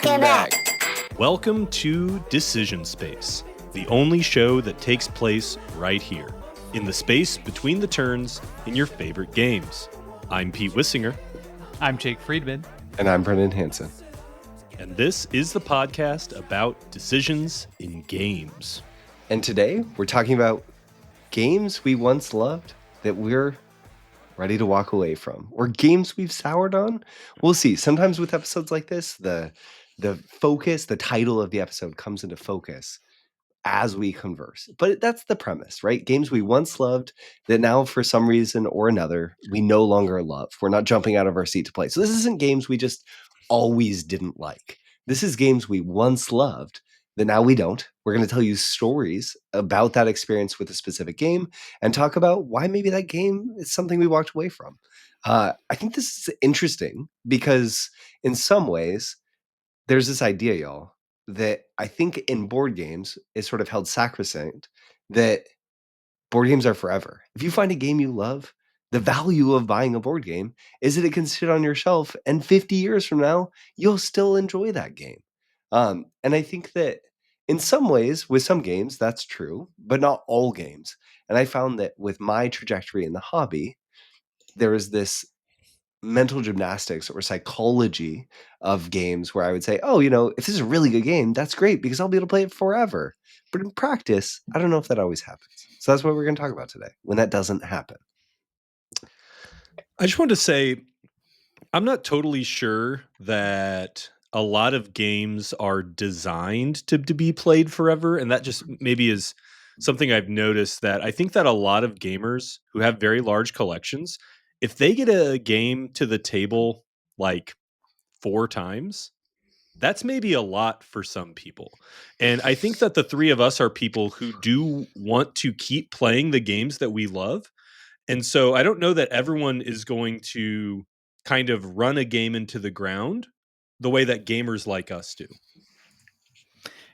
Welcome back. Welcome to Decision Space, the only show that takes place right here, in the space between the turns in your favorite games. I'm Pete Wissinger. I'm Jake Friedman. And I'm Brendan Hansen. And this is the podcast about decisions in games. And today we're talking about games we once loved that we're ready to walk away from, or games we've soured on. We'll see. Sometimes with episodes like this, the focus, the title of the episode comes into focus as we converse. But that's the premise, right? Games we once loved that now, for some reason or another, we no longer love. We're not jumping out of our seat to play. So this isn't games we just always didn't like. This is games we once loved that now we don't. We're going to tell you stories about that experience with a specific game and talk about why maybe that game is something we walked away from. I think this is interesting because in some ways, there's this idea, y'all, that I think in board games is sort of held sacrosanct that board games are forever. If you find a game you love, the value of buying a board game is that it can sit on your shelf and 50 years from now, you'll still enjoy that game. And I think that in some ways, with some games, that's true, but not all games. And I found that with my trajectory in the hobby, there is this mental gymnastics or psychology of games where I would say, oh, if this is a really good game, that's great because I'll be able to play it forever. But in practice, I don't know if that always happens. So that's what we're going to talk about today, when that doesn't happen. I just wanted to say, I'm not totally sure that a lot of games are designed to be played forever. And that just maybe is something I've noticed, that I think that a lot of gamers who have very large collections, if they get a game to the table like 4 times, that's maybe a lot for some people. And I think that the three of us are people who do want to keep playing the games that we love. And so I don't know that everyone is going to kind of run a game into the ground the way that gamers like us do.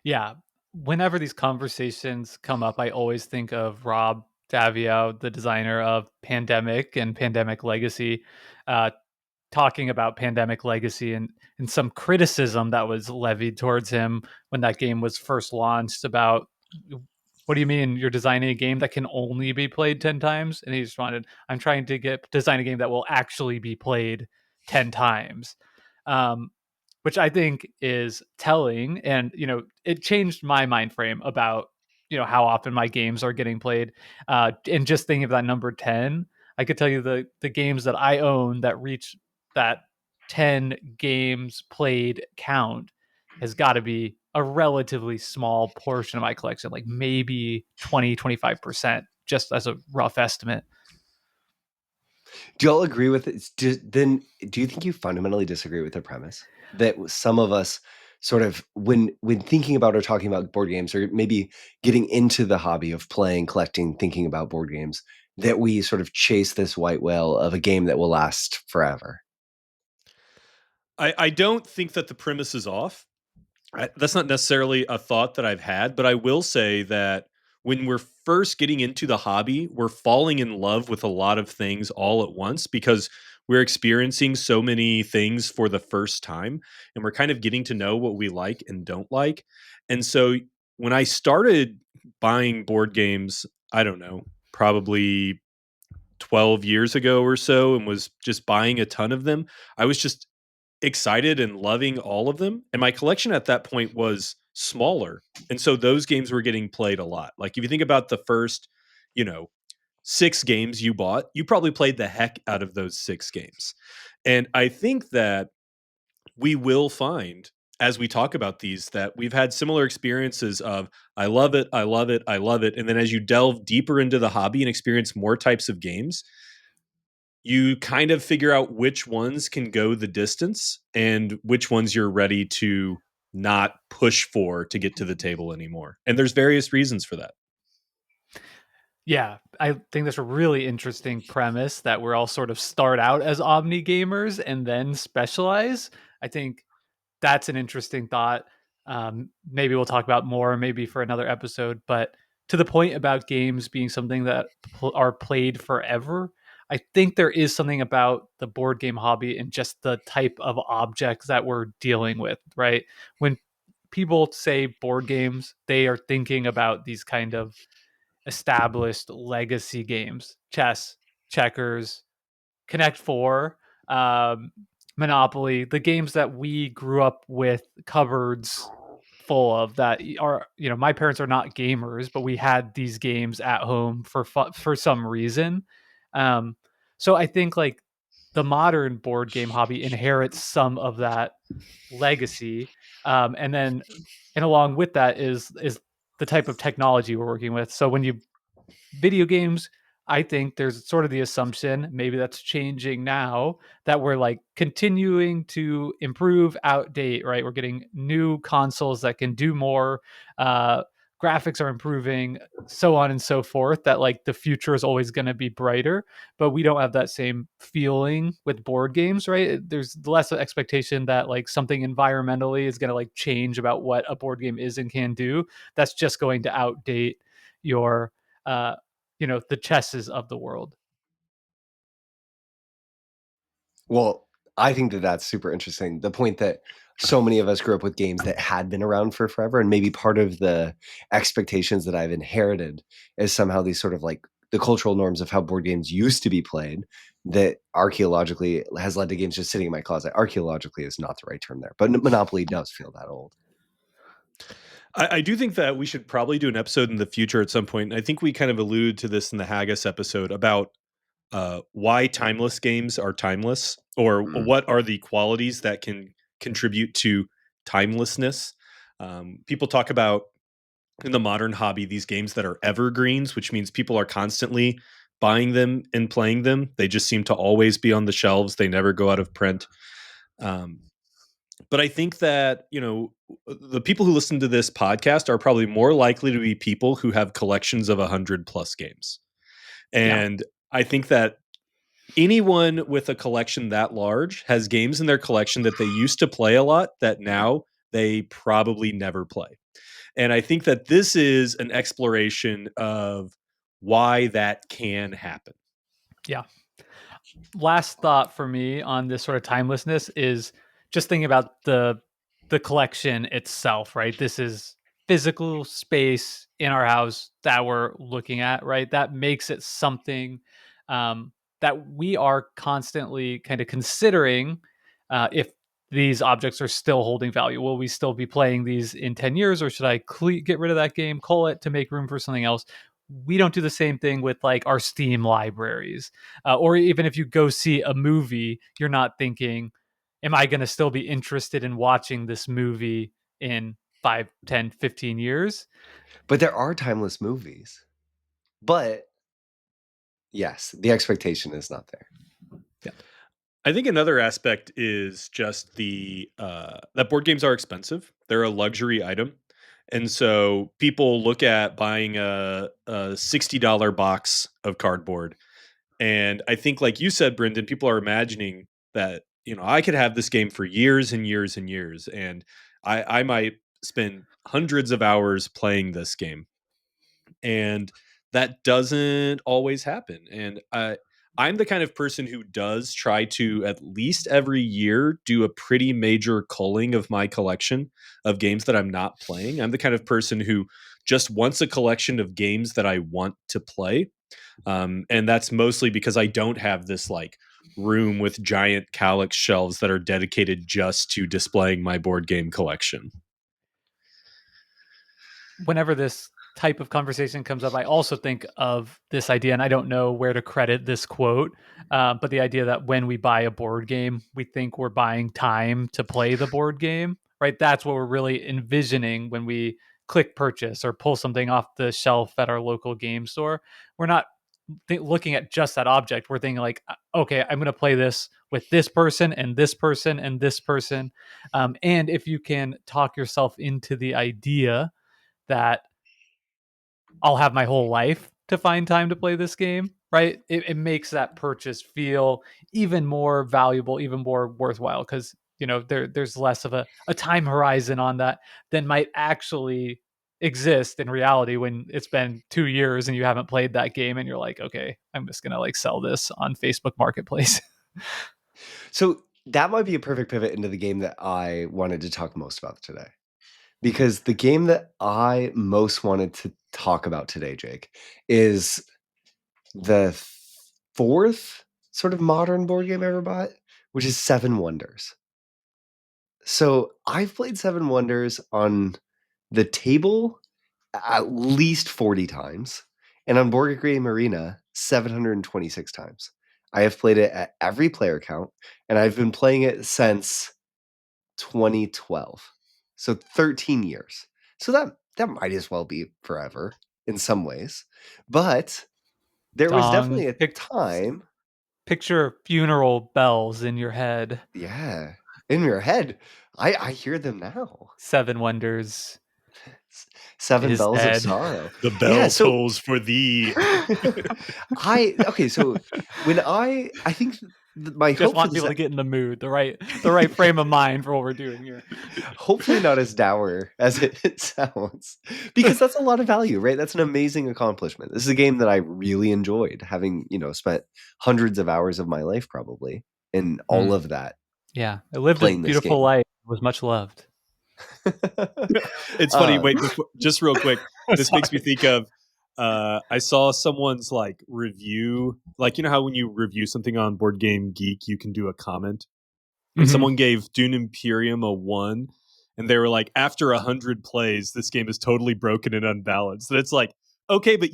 Yeah. Whenever these conversations come up, I always think of Rob Davio, the designer of Pandemic and Pandemic Legacy, talking about Pandemic Legacy and some criticism that was levied towards him when that game was first launched about, what do you mean you're designing a game that can only be played 10 times? And he responded, I'm trying to design a game that will actually be played 10 times. Which I think is telling. And, it changed my mind frame about, how often my games are getting played. And just thinking of that number 10, I could tell you the games that I own that reach that 10 games played count has got to be a relatively small portion of my collection, like maybe 20-25%, just as a rough estimate. Do y'all agree with it? Then do you think you fundamentally disagree with the premise that some of us sort of, when thinking about or talking about board games, or maybe getting into the hobby of playing, collecting, thinking about board games, that we sort of chase this white whale of a game that will last forever? I don't think that the premise is off. That's not necessarily a thought that I've had, but I will say that when we're first getting into the hobby, we're falling in love with a lot of things all at once because we're experiencing so many things for the first time, and we're kind of getting to know what we like and don't like. And so when I started buying board games, I don't know, probably 12 years ago or so, and was just buying a ton of them, I was just excited and loving all of them. And my collection at that point was smaller. And so those games were getting played a lot. Like if you think about the first, 6 games you bought, you probably played the heck out of those 6 games. And I think that we will find, as we talk about these, that we've had similar experiences of, I love it, I love it, I love it. And then as you delve deeper into the hobby and experience more types of games, you kind of figure out which ones can go the distance and which ones you're ready to not push for to get to the table anymore. And there's various reasons for that. Yeah, I think that's a really interesting premise that we're all sort of start out as omni gamers and then specialize. I think that's an interesting thought. Maybe we'll talk about more, maybe for another episode. But to the point about games being something that are played forever, I think there is something about the board game hobby and just the type of objects that we're dealing with, right? When people say board games, they are thinking about these kind of established legacy games: chess, checkers, Connect Four, um, Monopoly, the games that we grew up with cupboards full of. That are, my parents are not gamers, but we had these games at home for some reason. Um, so I think like the modern board game hobby inherits some of that legacy, and along with that is the type of technology we're working with. So when you video games, I think there's sort of the assumption, maybe that's changing now, that we're like continuing to improve, outdate, right? We're getting new consoles that can do more, uh graphics are improving, so on and so forth, that like the future is always going to be brighter. But we don't have that same feeling with board games, right? There's less expectation that like something environmentally is going to like change about what a board game is and can do. That's just going to outdate your uh the chesses of the world. Well, I think that that's super interesting. The point that so many of us grew up with games that had been around for forever, and maybe part of the expectations that I've inherited is somehow these sort of like the cultural norms of how board games used to be played that archaeologically has led to games just sitting in my closet. Archaeologically is not the right term there, but Monopoly does feel that old. I do think that we should probably do an episode in the future at some point. And I think we kind of alluded to this in the Haggis episode about why timeless games are timeless, or Mm. what are the qualities that can contribute to timelessness. People talk about in the modern hobby these games that are evergreens, which means people are constantly buying them and playing them. They just seem to always be on the shelves. They never go out of print. Um, but I think that, the people who listen to this podcast are probably more likely to be people who have collections of 100 plus games. Yeah. And I think that anyone with a collection that large has games in their collection that they used to play a lot that now they probably never play. And I think that this is an exploration of why that can happen. Yeah. Last thought for me on this sort of timelessness is just thinking about the collection itself, right? This is physical space in our house that we're looking at, right? That makes it something that we are constantly kind of considering, if these objects are still holding value. Will we still be playing these in 10 years, or should I get rid of that game, cull it to make room for something else? We don't do the same thing with like our Steam libraries, or even if you go see a movie, you're not thinking, am I going to still be interested in watching this movie in 5, 10, 15 years? But there are timeless movies. But yes, the expectation is not there. Yeah. I think another aspect is just that board games are expensive. They're a luxury item. And so people look at buying a $60 box of cardboard. And I think, like you said, Brendan, people are imagining that, I could have this game for years and years and years. And I might spend hundreds of hours playing this game. And that doesn't always happen. And I'm the kind of person who does try to at least every year do a pretty major culling of my collection of games that I'm not playing. I'm the kind of person who just wants a collection of games that I want to play. And that's mostly because I don't have this like room with giant calyx shelves that are dedicated just to displaying my board game collection. Whenever this type of conversation comes up, I also think of this idea, and I don't know where to credit this quote, but the idea that when we buy a board game, we think we're buying time to play the board game, right? That's what we're really envisioning when we click purchase or pull something off the shelf at our local game store. We're not looking at just that object. We're thinking like, okay, I'm going to play this with this person and this person and this person. And if you can talk yourself into the idea that I'll have my whole life to find time to play this game, right? It makes that purchase feel even more valuable, even more worthwhile, because there's less of a time horizon on that than might actually exist in reality when it's been 2 years and you haven't played that game and you're like, okay, I'm just gonna like sell this on Facebook Marketplace. So that might be a perfect pivot into the game that I wanted to talk most about today. Because the game that I most wanted to talk about today, Jake, is the fourth sort of modern board game I ever bought, which is Seven Wonders. So I've played Seven Wonders on the table at least 40 times, and on Board Game Arena 726 times. I have played it at every player count, and I've been playing it since 2012. So 13 years. So that might as well be forever in some ways. But there was Dong. definitely a time. Picture funeral bells in your head. Yeah. In your head. I hear them now. Seven Wonders Seven is bells of dead. sorrow. The Yeah, bell so tolls for thee. okay, so when I think my Just hope for want this people to get in the mood, the right frame of mind for what we're doing here. hopefully not as dour as it sounds, because that's a lot of value, right? That's an amazing accomplishment. This is a game that I really enjoyed, having spent hundreds of hours of my life probably in all of that Yeah, I lived a playing this beautiful game. life. Was much loved. It's funny. Wait, before, just real quick, this makes me Sorry. think of. I saw someone's like review, like how when you review something on Board Game Geek, you can do a comment, and Mhm. someone gave Dune Imperium a 1, and they were like, after 100 plays, this game is totally broken and unbalanced. And it's like, okay, but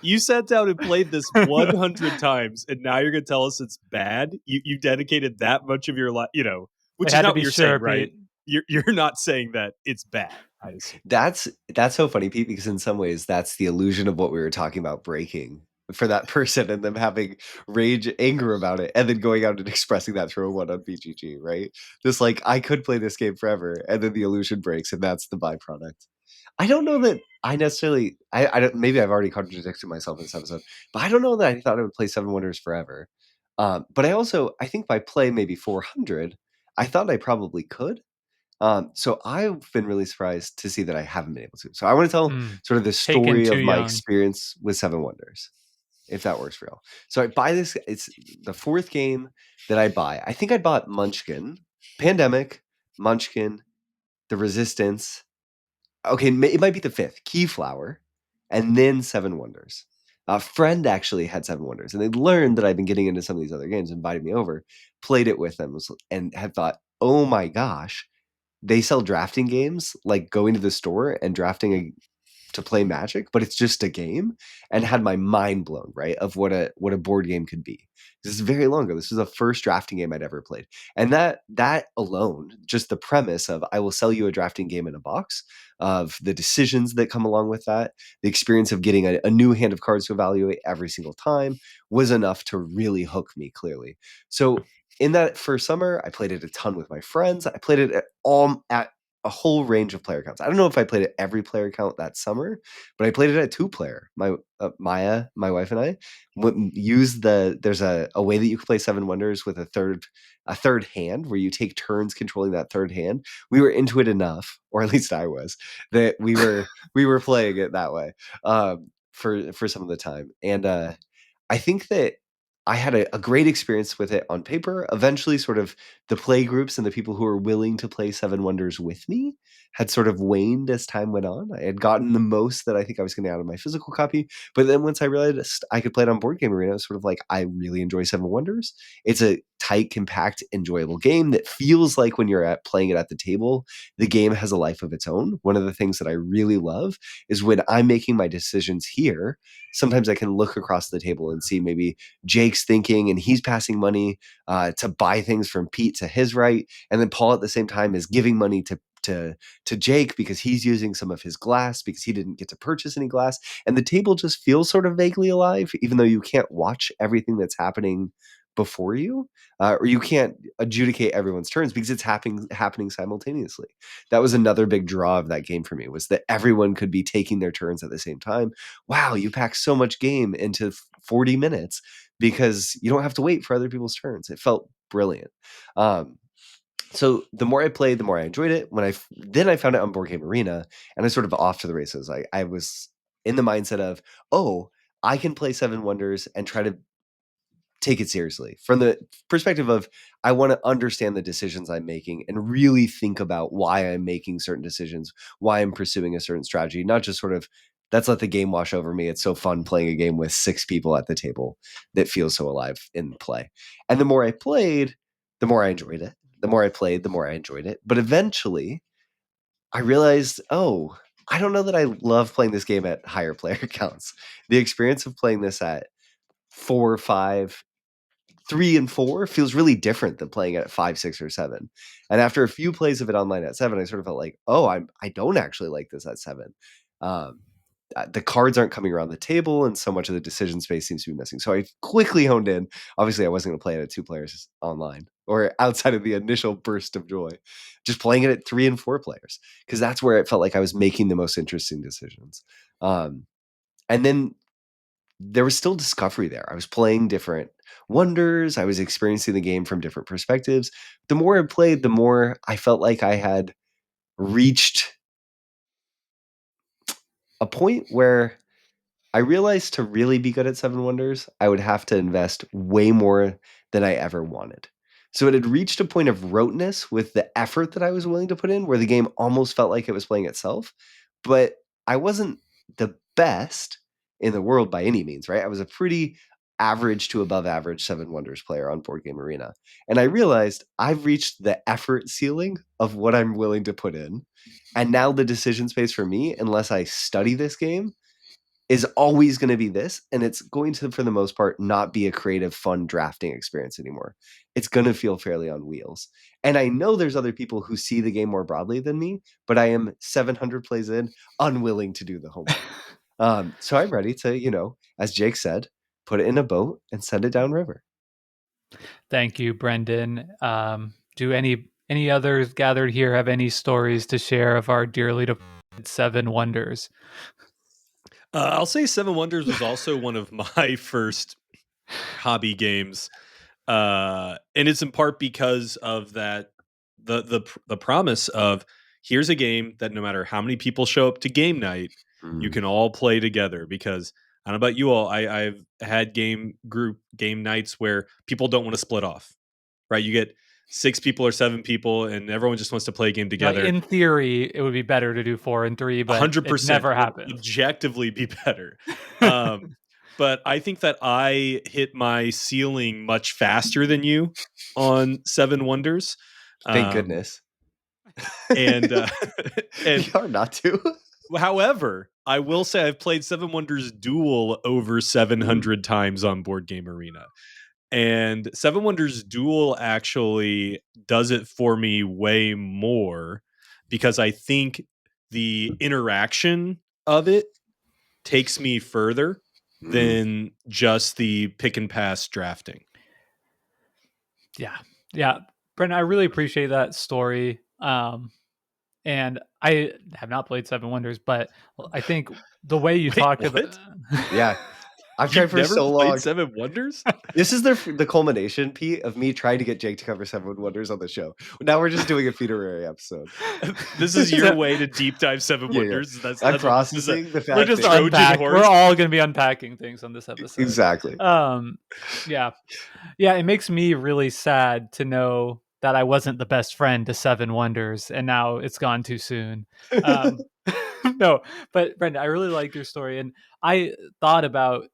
you sat down and played this 100 times, and now you're gonna tell us it's bad. You dedicated that much of your life, which It is had to not what be you're sure, saying, right? Pete. You're not saying that it's bad, I assume. That's so funny, Pete, because in some ways that's the illusion of what we were talking about breaking for that person and them having rage, anger about it, and then going out and expressing that through a one on BGG, right? Just like I could play this game forever, and then the illusion breaks, and that's the byproduct. I don't know that I necessarily. I don't. Maybe I've already contradicted myself in this episode, but I don't know that I thought I would play Seven Wonders forever. But I think by play maybe 400, I thought I probably could. So I've been really surprised to see that I haven't been able to. So I want to tell sort of the Taken story too of my young. experience with Seven Wonders, if that works for you. So I buy this. It's the fourth game that I buy. I think I bought Munchkin, Pandemic, Munchkin, The Resistance. Okay, it might be the fifth, Keyflower, and then Seven Wonders. A friend actually had Seven Wonders, and they learned that I've been getting into some of these other games, invited me over, played it with them, and had thought, oh my gosh, they sell drafting games, like going to the store and drafting to play Magic, but it's just a game, and had my mind blown, right, of what a board game could be. This is very long ago. This was the first drafting game I'd ever played. And that alone, just the premise of I will sell you a drafting game in a box, of the decisions that come along with that, the experience of getting a new hand of cards to evaluate every single time, was enough to really hook me clearly. So in that first summer, I played it a ton with my friends. I played it at a whole range of player counts. I don't know if I played at every player count that summer, but I played it at 2-player. Maya, my wife, and I used there's a way that you can play Seven Wonders with a third hand where you take turns controlling that third hand. We were into it enough, or at least I was, that we were playing it that way for some of the time. And I think that I had a great experience with it on paper. Eventually, sort of the play groups and the people who were willing to play Seven Wonders with me had sort of waned as time went on. I had gotten the most that I think I was getting out of my physical copy. But then once I realized I could play it on Board Game Arena, it was sort of like, I really enjoy Seven Wonders. It's a tight, compact, enjoyable game that feels like when you're playing it at the table, the game has a life of its own. One of the things that I really love is when I'm making my decisions here, sometimes I can look across the table and see maybe Jake's thinking and he's passing money to buy things from Pete to his right. And then Paul at the same time is giving money to Jake because he's using some of his glass because he didn't get to purchase any glass. And the table just feels sort of vaguely alive, even though you can't watch everything that's happening before you, or you can't adjudicate everyone's turns because it's happening simultaneously. That was another big draw of that game for me, was that everyone could be taking their turns at the same time. Wow, you pack so much game into 40 minutes because you don't have to wait for other people's turns. It felt brilliant. So the more I played, the more I enjoyed it. Then I found it on Board Game Arena, and I was sort of off to the races. I was in the mindset of, oh, I can play Seven Wonders and try to take it seriously from the perspective of I want to understand the decisions I'm making and really think about why I'm making certain decisions, why I'm pursuing a certain strategy, not just sort of let's let the game wash over me. It's so fun playing a game with 6 people at the table that feels so alive in play. And the more I played, the more I enjoyed it. The more I played, the more I enjoyed it. But eventually, I realized, oh, I don't know that I love playing this game at higher player counts. The experience of playing this at 4 or 5, 3 and 4 feels really different than playing it at 5, 6, or 7. And after a few plays of it online at 7, I sort of felt like, oh, I don't actually like this at 7. Um, the cards aren't coming around the table, and so much of the decision space seems to be missing. So I quickly honed in. Obviously, I wasn't going to play it at 2 players online or outside of the initial burst of joy, just playing it at 3 and 4 players because that's where it felt like I was making the most interesting decisions. And then there was still discovery there. I was playing different wonders. I was experiencing the game from different perspectives. The more I played, the more I felt like I had reached a point where I realized to really be good at Seven Wonders, I would have to invest way more than I ever wanted. So it had reached a point of roteness with the effort that I was willing to put in, where the game almost felt like it was playing itself. But I wasn't the best in the world by any means, right? I was a pretty average to above average Seven Wonders player on Board Game Arena. And I realized I've reached the effort ceiling of what I'm willing to put in. And now the decision space for me, unless I study this game, is always going to be this, and it's going to, for the most part, not be a creative, fun drafting experience anymore. It's going to feel fairly on wheels. And I know there's other people who see the game more broadly than me, but I am 700 plays in, unwilling to do the homework. So I'm ready to, as Jake said, put it in a boat and send it downriver. Thank you, Brendan. Do any others gathered here have any stories to share of our dearly departed Seven Wonders? I'll say Seven Wonders was also one of my first hobby games, and it's in part because of that the promise of here's a game that no matter how many people show up to game night, you can all play together. Because I don't know about you all, I've had game nights where people don't want to split off. Right, you get 6 people or 7 people, and everyone just wants to play a game together. In theory, it would be better to do 4 and 3, but 100% it never would happens. objectively be better. But I think that I hit my ceiling much faster than you on Seven Wonders. Thank goodness. And and hard not to. However, I will say I've played Seven Wonders Duel over 700 times on Board Game Arena. And Seven Wonders Duel actually does it for me way more because I think the interaction of it takes me further than just the pick and pass drafting. Yeah. Brendan, I really appreciate that story. And I have not played Seven Wonders, but I think the way you talked about yeah. I've tried for so long. Seven Wonders? This is the culmination, Pete, of me trying to get Jake to cover Seven Wonders on the show. Now we're just doing a funerary episode. This is your way to deep dive Seven Wonders. That's processing the fact we're just we're all going to be unpacking things on this episode. Exactly. Yeah. It makes me really sad to know that I wasn't the best friend to Seven Wonders, and now it's gone too soon. No, but Brenda, I really like your story, and I thought about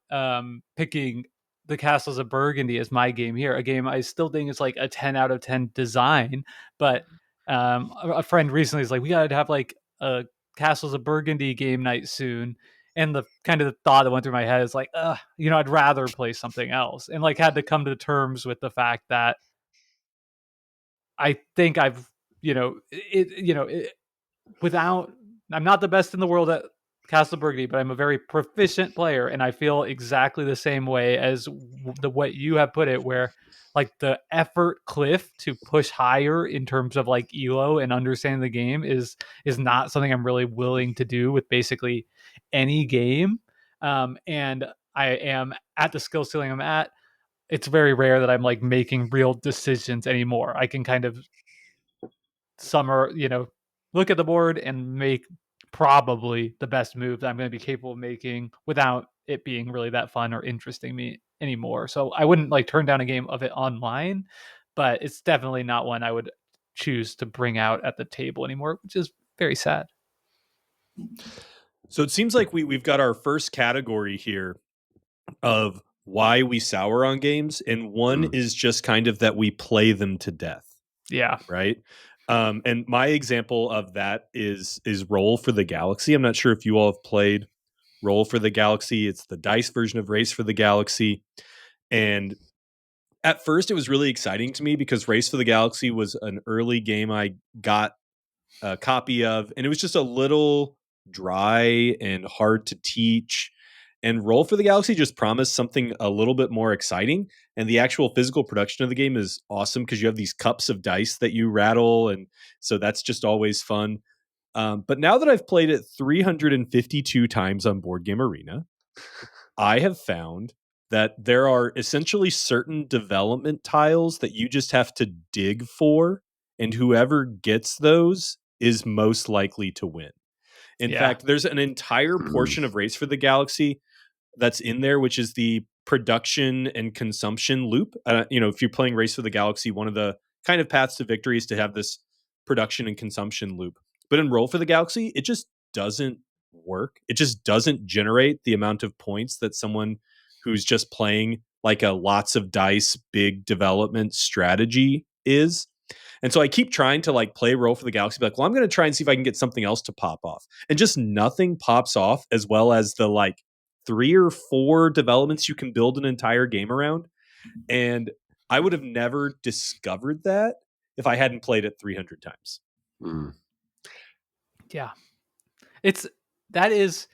picking the Castles of Burgundy as my game here. A game I still think is like a 10 out of 10 design, but a friend recently is like, we gotta have like a Castles of Burgundy game night soon. And the kind of thought that went through my head is like, I'd rather play something else, and like had to come to terms with the fact that I think I've, without, I'm not the best in the world at Castle Burgundy, but I'm a very proficient player, and I feel exactly the same way as what you have put it, where like the effort cliff to push higher in terms of like elo and understanding the game is not something I'm really willing to do with basically any game. And I am at the skill ceiling I'm at. It's very rare that I'm like making real decisions anymore. I can kind of summer, look at the board and make probably the best move that I'm going to be capable of making without it being really that fun or interesting me anymore. So I wouldn't like turn down a game of it online, but it's definitely not one I would choose to bring out at the table anymore, which is very sad. So it seems like we've got our first category here of why we sour on games, and one is just kind of that we play them to death. Yeah. Right. And my example of that is Roll for the Galaxy. I'm not sure if you all have played Roll for the Galaxy. It's the dice version of Race for the Galaxy. And at first it was really exciting to me because Race for the Galaxy was an early game I got a copy of, and it was just a little dry and hard to teach. And Roll for the Galaxy just promised something a little bit more exciting. And the actual physical production of the game is awesome because you have these cups of dice that you rattle. And so that's just always fun. But now that I've played it 352 times on Board Game Arena, I have found that there are essentially certain development tiles that you just have to dig for. And whoever gets those is most likely to win. In fact, there's an entire portion of Race for the Galaxy that's in there, which is the production and consumption loop. If you're playing Race for the Galaxy, one of the kind of paths to victory is to have this production and consumption loop. But in Roll for the Galaxy, it just doesn't work. It just doesn't generate the amount of points that someone who's just playing like a lots of dice, big development strategy is. And so I keep trying to like play Roll for the Galaxy, be like, well, I'm going to try and see if I can get something else to pop off. And just nothing pops off as well as the like 3 or 4 developments you can build an entire game around. And I would have never discovered that if I hadn't played it 300 times. Yeah. That is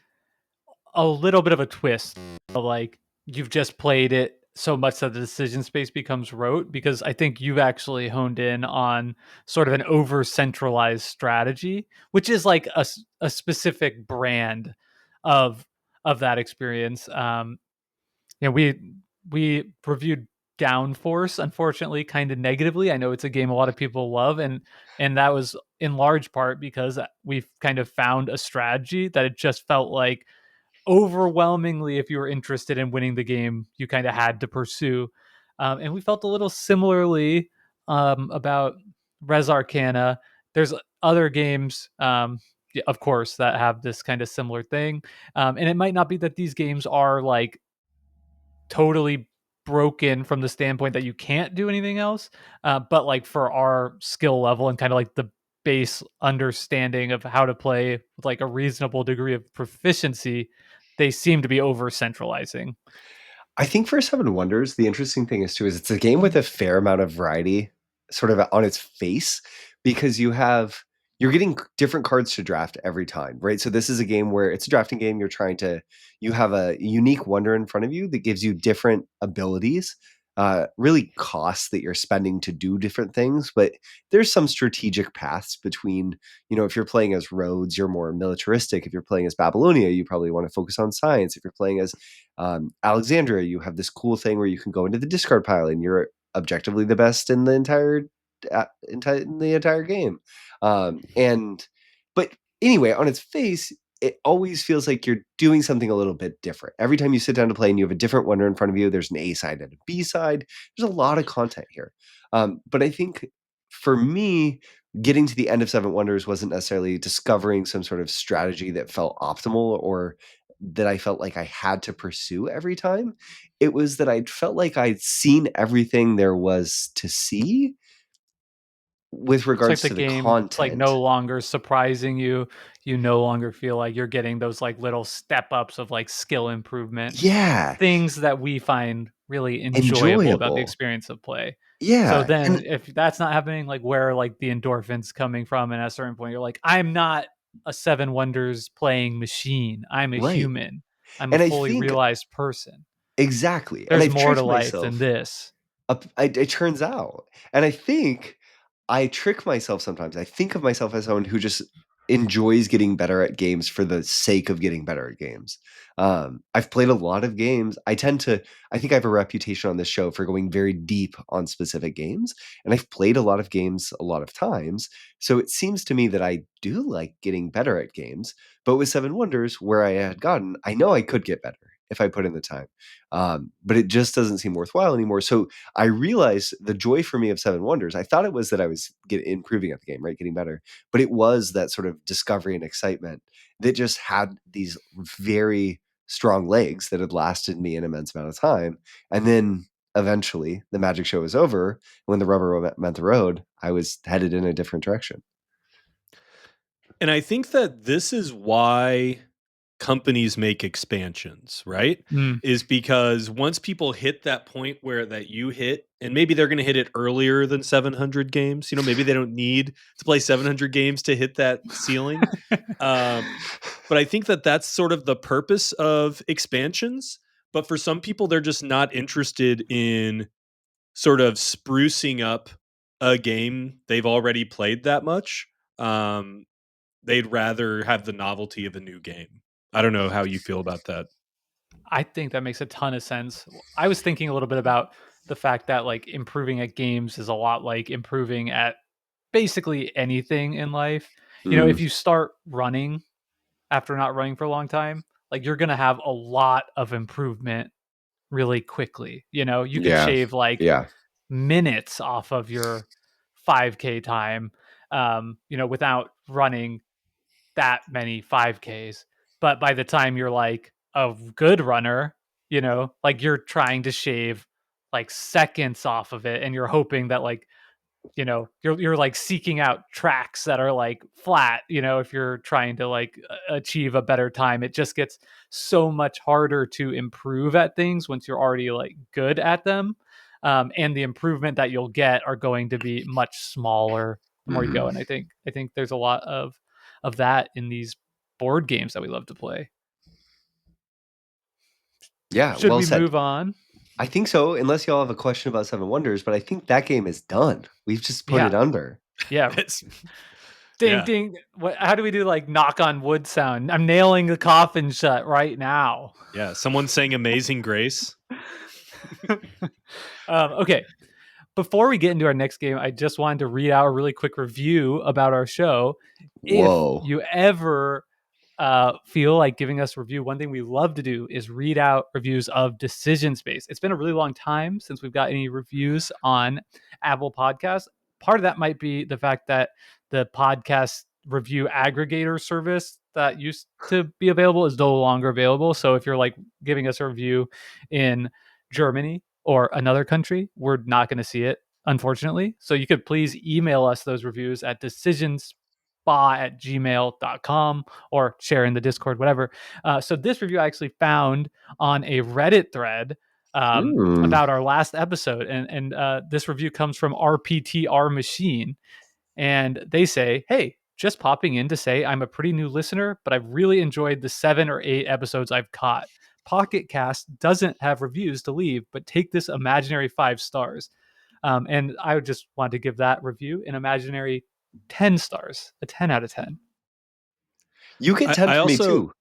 a little bit of a twist of like, you've just played it so much that the decision space becomes rote, because I think you've actually honed in on sort of an over centralized strategy, which is like a specific brand of that experience. We reviewed Downforce, unfortunately, kind of negatively. I know it's a game a lot of people love, and that was in large part because we've kind of found a strategy that it just felt like overwhelmingly, if you were interested in winning the game, you kind of had to pursue. And we felt a little similarly about Res Arcana. There's other games, of course, that have this kind of similar thing. And it might not be that these games are like totally broken from the standpoint that you can't do anything else, but like for our skill level and kind of like the base understanding of how to play with like a reasonable degree of proficiency, they seem to be over centralizing. I think for Seven Wonders, the interesting thing is it's a game with a fair amount of variety sort of on its face, because you're getting different cards to draft every time, right? So this is a game where it's a drafting game. You have a unique wonder in front of you that gives you different abilities, really costs that you're spending to do different things. But there's some strategic paths between, if you're playing as Rhodes, you're more militaristic. If you're playing as Babylonia, you probably want to focus on science. If you're playing as Alexandria, you have this cool thing where you can go into the discard pile and you're objectively the best in the entire game. But anyway, on its face, it always feels like you're doing something a little bit different. Every time you sit down to play and you have a different wonder in front of you, there's an A side and a B side. There's a lot of content here. But I think for me, getting to the end of Seven Wonders wasn't necessarily discovering some sort of strategy that felt optimal or that I felt like I had to pursue every time. It was that I felt like I'd seen everything there was to see with It's like regards the to the game like no content. longer surprising you. You no longer feel like you're getting those like little step ups of like skill improvement, Yeah, things that we find really enjoyable about the enjoyable. experience of play. So Yeah, then and if that's not happening, like where are like the endorphins coming from? And at a certain point, you're like, I'm not a Seven Wonders playing machine. I'm a right. human. I'm a And I fully think realized person. exactly. And There's I've more to tricked life than myself. this. It turns out. And I think I trick myself sometimes. I think of myself as someone who just enjoys getting better at games for the sake of getting better at games. I've played a lot of games. I think I have a reputation on this show for going very deep on specific games, and I've played a lot of games a lot of times. So it seems to me that I do like getting better at games. But with Seven Wonders, where I had gotten, I know I could get better if I put in the time. But it just doesn't seem worthwhile anymore. So I realized the joy for me of Seven Wonders. I thought it was that I was improving at the game, right, getting better, but it was that sort of discovery and excitement that just had these very strong legs that had lasted me an immense amount of time. And then eventually the magic show was over. When the rubber met the road, I was headed in a different direction. And I think that this is why companies make expansions, right? Is because once people hit that point where that you hit, and maybe they're going to hit it earlier than 700 games, maybe they don't need to play 700 games to hit that ceiling. But I think that that's sort of the purpose of expansions. But for some people, they're just not interested in sort of sprucing up a game they've already played that much. They'd rather have the novelty of a new game. I don't know how you feel about that. I think that makes a ton of sense. I was thinking a little bit about the fact that like improving at games is a lot like improving at basically anything in life. If you start running after not running for a long time, like you're going to have a lot of improvement really quickly. You could Yeah. shave like Yeah. minutes off of your 5K time, without running that many 5Ks. But by the time you're like a good runner, like you're trying to shave like seconds off of it, and you're hoping that like, you're like seeking out tracks that are like flat, if you're trying to like achieve a better time. It just gets so much harder to improve at things once you're already like good at them. And the improvement that you'll get are going to be much smaller the more you go. And I think there's a lot of that in these board games that we love to play. Yeah. Should Well we said. move on? I think so, unless y'all have a question about Seven Wonders, but I think that game is done. We've just put it under. Yeah. It's, Ding, yeah. ding. How do we do like knock on wood sound? I'm nailing the coffin shut right now. Yeah. Someone saying Amazing Grace. Okay. Before we get into our next game, I just wanted to read out a really quick review about our show. Whoa. If you ever feel like giving us a review, one thing we love to do is read out reviews of Decision Space. It's been a really long time since we've got any reviews on Apple Podcasts. Part of that might be the fact that the podcast review aggregator service that used to be available is no longer available. So if you're like giving us a review in Germany or another country, we're not going to see it, unfortunately. So you could please email us those reviews at decisionsspa@gmail.com or share in the Discord, whatever. So this review I actually found on a Reddit thread about our last episode. And this review comes from RPTR Machine. And they say, hey, just popping in to say I'm a pretty new listener, but I've really enjoyed the 7 or 8 episodes I've caught. Pocket Cast doesn't have reviews to leave, but take this imaginary 5 stars. And I would just want to give that review an imaginary 10 stars, a 10 out of 10. You get 10 for me too.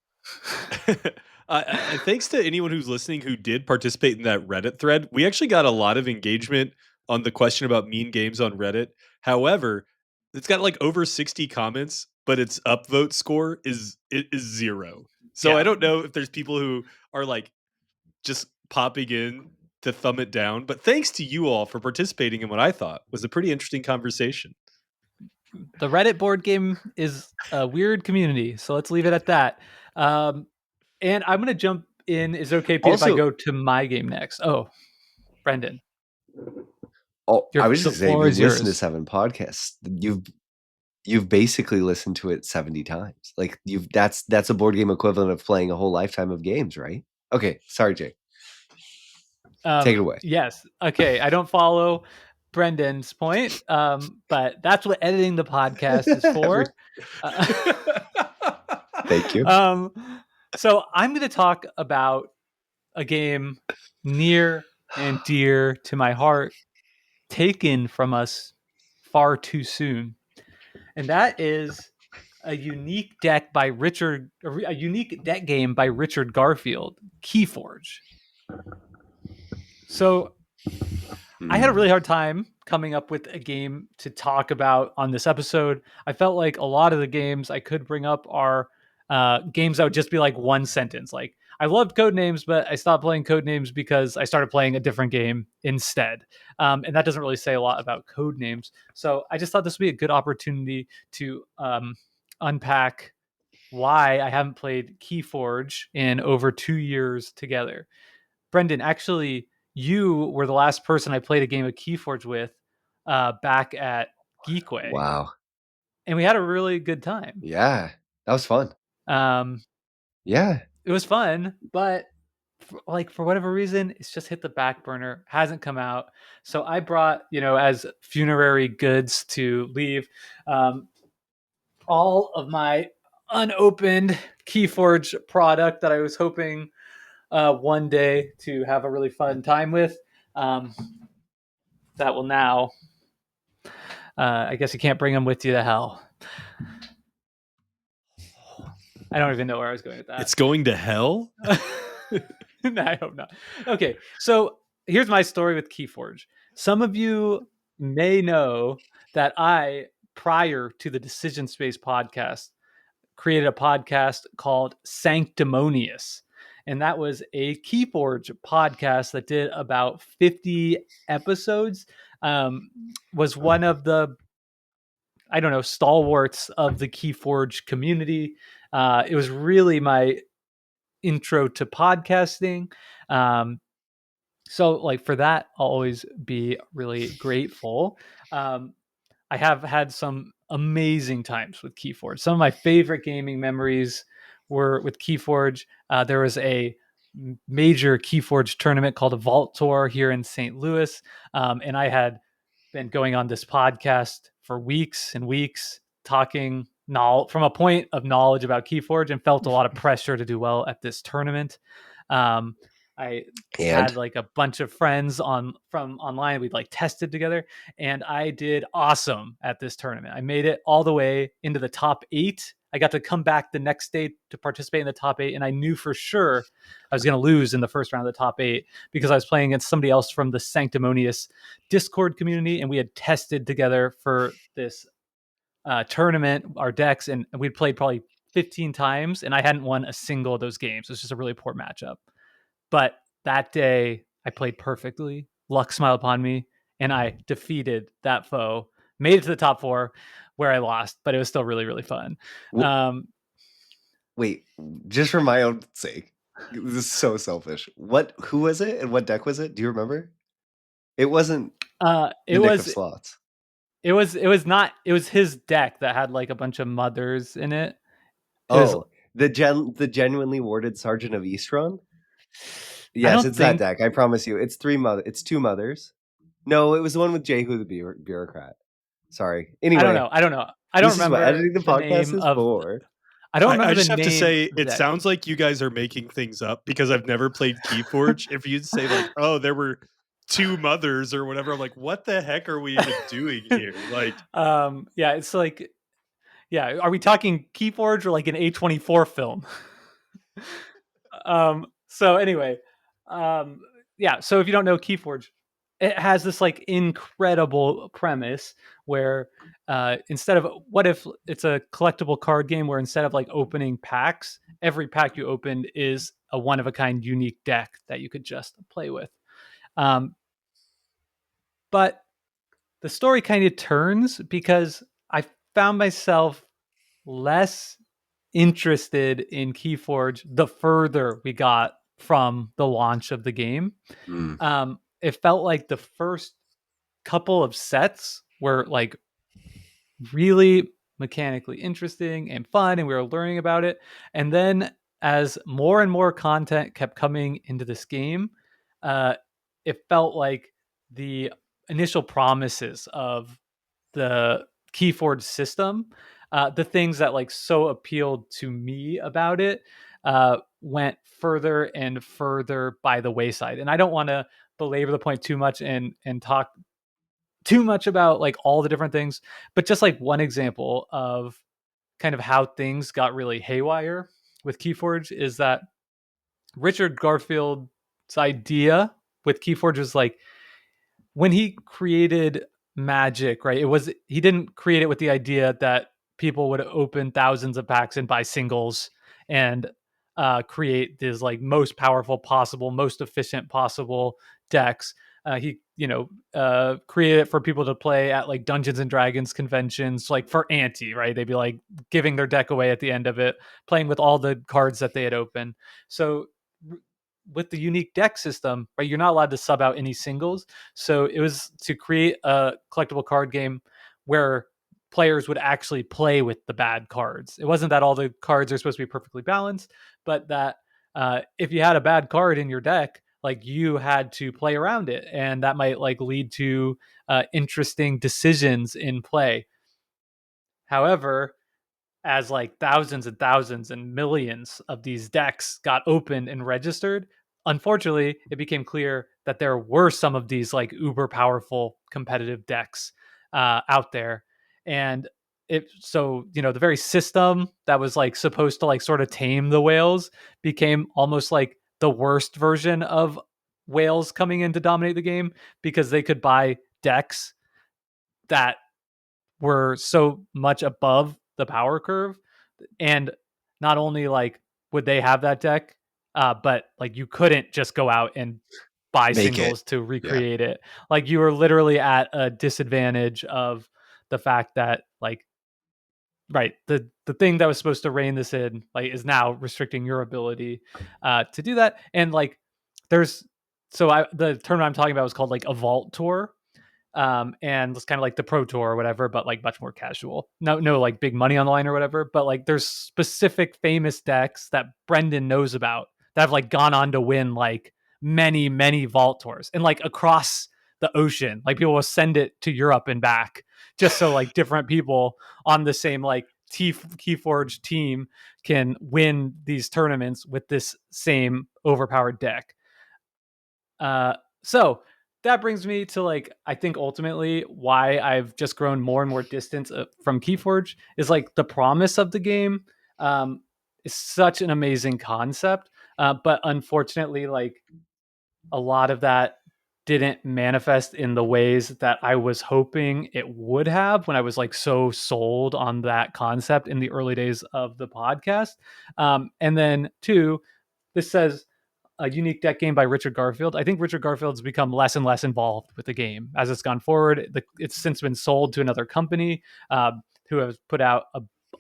Thanks to anyone who's listening who did participate in that Reddit thread. We actually got a lot of engagement on the question about mean games on Reddit. However, it's got like over 60 comments, but its upvote score is 0. So Yeah. I don't know if there's people who are like just popping in to thumb it down. But thanks to you all for participating in what I thought was a pretty interesting conversation. The Reddit board game is a weird community, so let's leave it at that. And I'm going to jump in. Is it okay, Pete, if I Also- go to my game next? Oh, Brendan. Oh, I was the just saying, floor you've is listened to yours. 7 podcasts. You've basically listened to it 70 times. Like that's a board game equivalent of playing a whole lifetime of games, right? Okay, sorry, Jake. Take it away. Yes. Okay. I don't follow Brendan's point, but that's what editing the podcast is for. Thank you. So I'm going to talk about a game near and dear to my heart, taken from us far too soon. And that is a unique deck by a unique deck game by Richard Garfield, Keyforge. So I had a really hard time coming up with a game to talk about on this episode. I felt like a lot of the games I could bring up are games that would just be like one sentence. Like, I loved Codenames, but I stopped playing Codenames because I started playing a different game instead. And that doesn't really say a lot about Codenames. So I just thought this would be a good opportunity to unpack why I haven't played Keyforge in over 2 years together. Brendan, actually, you were the last person I played a game of Keyforge with back at Geekway. Wow. And we had a really good time. Yeah, that was fun. Yeah. It was fun, but for whatever reason, it's just hit the back burner, hasn't come out. So I brought, as funerary goods to leave, all of my unopened Keyforge product that I was hoping one day to have a really fun time with. That will now, I guess you can't bring them with you to hell. I don't even know where I was going with that. It's going to hell? No, I hope not. Okay, so here's my story with Keyforge. Some of you may know that I, prior to the Decision Space podcast, created a podcast called Sanctimonious. And that was a Keyforge podcast that did about 50 episodes. Was one of the, stalwarts of the Keyforge community. It was really my intro to podcasting. So for that, I'll always be really grateful. I have had some amazing times with Keyforge. Some of my favorite gaming memories were with Keyforge. There was a major Keyforge tournament called a Vault Tour here in St. Louis. And I had been going on this podcast for weeks and weeks, talking from a point of knowledge about Keyforge, and felt a lot of pressure to do well at this tournament. I had like a bunch of friends from online. We'd tested together, and I did awesome at this tournament. I made it all the way into the top 8. I got to come back the next day to participate in the top 8, and I knew for sure I was going to lose in the first round of the top 8 because I was playing against somebody else from the Sanctimonious Discord community, and we had tested together for this tournament, our decks, and we'd played probably 15 times, and I hadn't won a single of those games. It was just a really poor matchup. But that day, I played perfectly. Luck smiled upon me, and I defeated that foe. Made it to the top 4, where I lost, but it was still really, really fun. Wait, just for my own sake, this is so selfish. Who was it, and what deck was it? Do you remember? It wasn't. It was deck of slots. It was not. It was his deck that had a bunch of mothers in it. The genuinely warded Sergeant of Eastron. Yes, it's that deck. I promise you, it's 2 mothers. No, it was the one with Jehu the bureaucrat. Sorry. Anyway, I don't know. I don't remember. What editing the podcast is for. I don't remember. I just have to say, it sounds like you guys are making things up because I've never played Keyforge. If you'd say there were 2 mothers or whatever, I'm like, what the heck are we even doing here? Yeah, it's are we talking Keyforge or an A24 film? So anyway, so if you don't know Keyforge, it has this incredible premise where instead of, what if it's a collectible card game where instead of opening packs, every pack you opened is a one-of-a-kind unique deck that you could just play with. But the story kind of turns because I found myself less interested in Keyforge the further we got from the launch of the game. It felt like the first couple of sets were really mechanically interesting and fun, and we were learning about it. And then as more and more content kept coming into this game, it felt like the initial promises of the Keyforge system, the things that so appealed to me about it, went further and further by the wayside. And I don't want to belabor the point too much and talk too much about all the different things, but just one example of kind of how things got really haywire with Keyforge is that Richard Garfield's idea with Keyforge was like, when he created Magic, right? He didn't create it with the idea that people would open thousands of packs and buy singles and create this like most powerful possible, most efficient possible decks. He, created it for people to play at like Dungeons and Dragons conventions, like for ante, right? They'd be like giving their deck away at the end of it, playing with all the cards that they had opened. So with the unique deck system, right, you're not allowed to sub out any singles. So it was to create a collectible card game where players would actually play with the bad cards. It wasn't that all the cards are supposed to be perfectly balanced, but that if you had a bad card in your deck, like you had to play around it, and that might like lead to interesting decisions in play. However, as like thousands and thousands and millions of these decks got opened and registered, unfortunately, it became clear that there were some of these like uber powerful competitive decks out there. And the very system that was like supposed to like sort of tame the whales became almost like the worst version of whales coming in to dominate the game, because they could buy decks that were so much above the power curve. And not only like would they have that deck, but like you couldn't just go out and buy Make singles it. to recreate it. Like you were literally at a disadvantage of the fact that like, right, the thing that was supposed to rein this in like is now restricting your ability to do that. And like there's the tournament I'm talking about was called like a vault tour, and it's kind of like the pro tour or whatever, but like much more casual. No like big money on the line or whatever, but like there's specific famous decks that Brendan knows about that have like gone on to win like many vault tours and like across the ocean. Like people will send it to Europe and back just so like different people on the same like Keyforge team can win these tournaments with this same overpowered deck. So that brings me to like, I think ultimately why I've just grown more and more distance from Keyforge is like the promise of the game is such an amazing concept. But unfortunately, like a lot of that didn't manifest in the ways that I was hoping it would have when I was like so sold on that concept in the early days of the podcast. And then two, this says a unique deck game by Richard Garfield. I think Richard Garfield's become less and less involved with the game as it's gone forward. It's since been sold to another company who has put out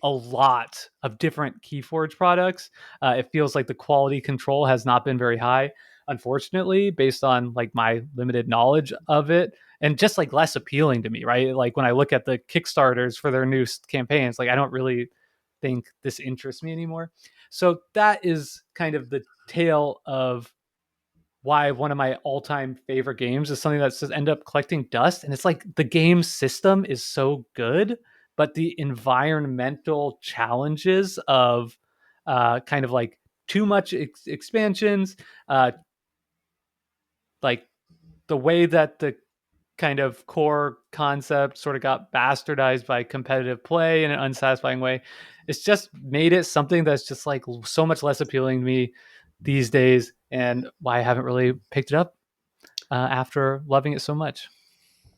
a lot of different Keyforge products. It feels like the quality control has not been very high, unfortunately, based on like my limited knowledge of it, and just like less appealing to me, right? Like when I look at the Kickstarters for their new campaigns, like I don't really think this interests me anymore. So that is kind of the tale of why one of my all-time favorite games is something that's just end up collecting dust. And it's like the game system is so good, but the environmental challenges of kind of like too much expansions, like the way that the kind of core concept sort of got bastardized by competitive play in an unsatisfying way. It's just made it something that's just like so much less appealing to me these days, and why I haven't really picked it up after loving it so much.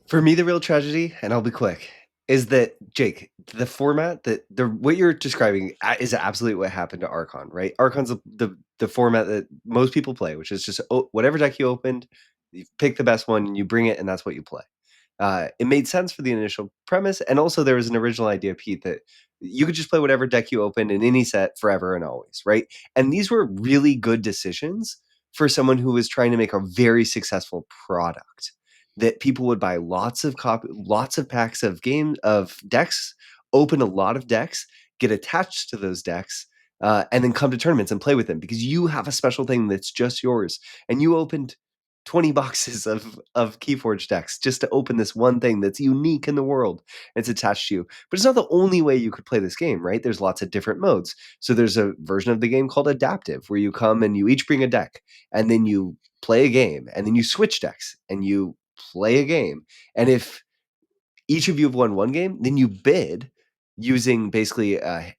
For me, the real tragedy, and I'll be quick, is that Jake, the format that what you're describing is absolutely what happened to Archon, right? Archon's the format that most people play, which is just whatever deck you opened, you pick the best one, and you bring it, and that's what you play. It made sense for the initial premise, and also there was an original idea, Pete, that you could just play whatever deck you opened in any set forever and always, right? And these were really good decisions for someone who was trying to make a very successful product that people would buy lots of packs of decks, open a lot of decks, get attached to those decks, and then come to tournaments and play with them because you have a special thing that's just yours, and you opened 20 boxes of Keyforge decks just to open this one thing that's unique in the world. It's attached to you. But it's not the only way you could play this game, right? There's lots of different modes. So there's a version of the game called Adaptive where you come and you each bring a deck and then you play a game and then you switch decks and you play a game. And if each of you have won one game, then you bid using basically a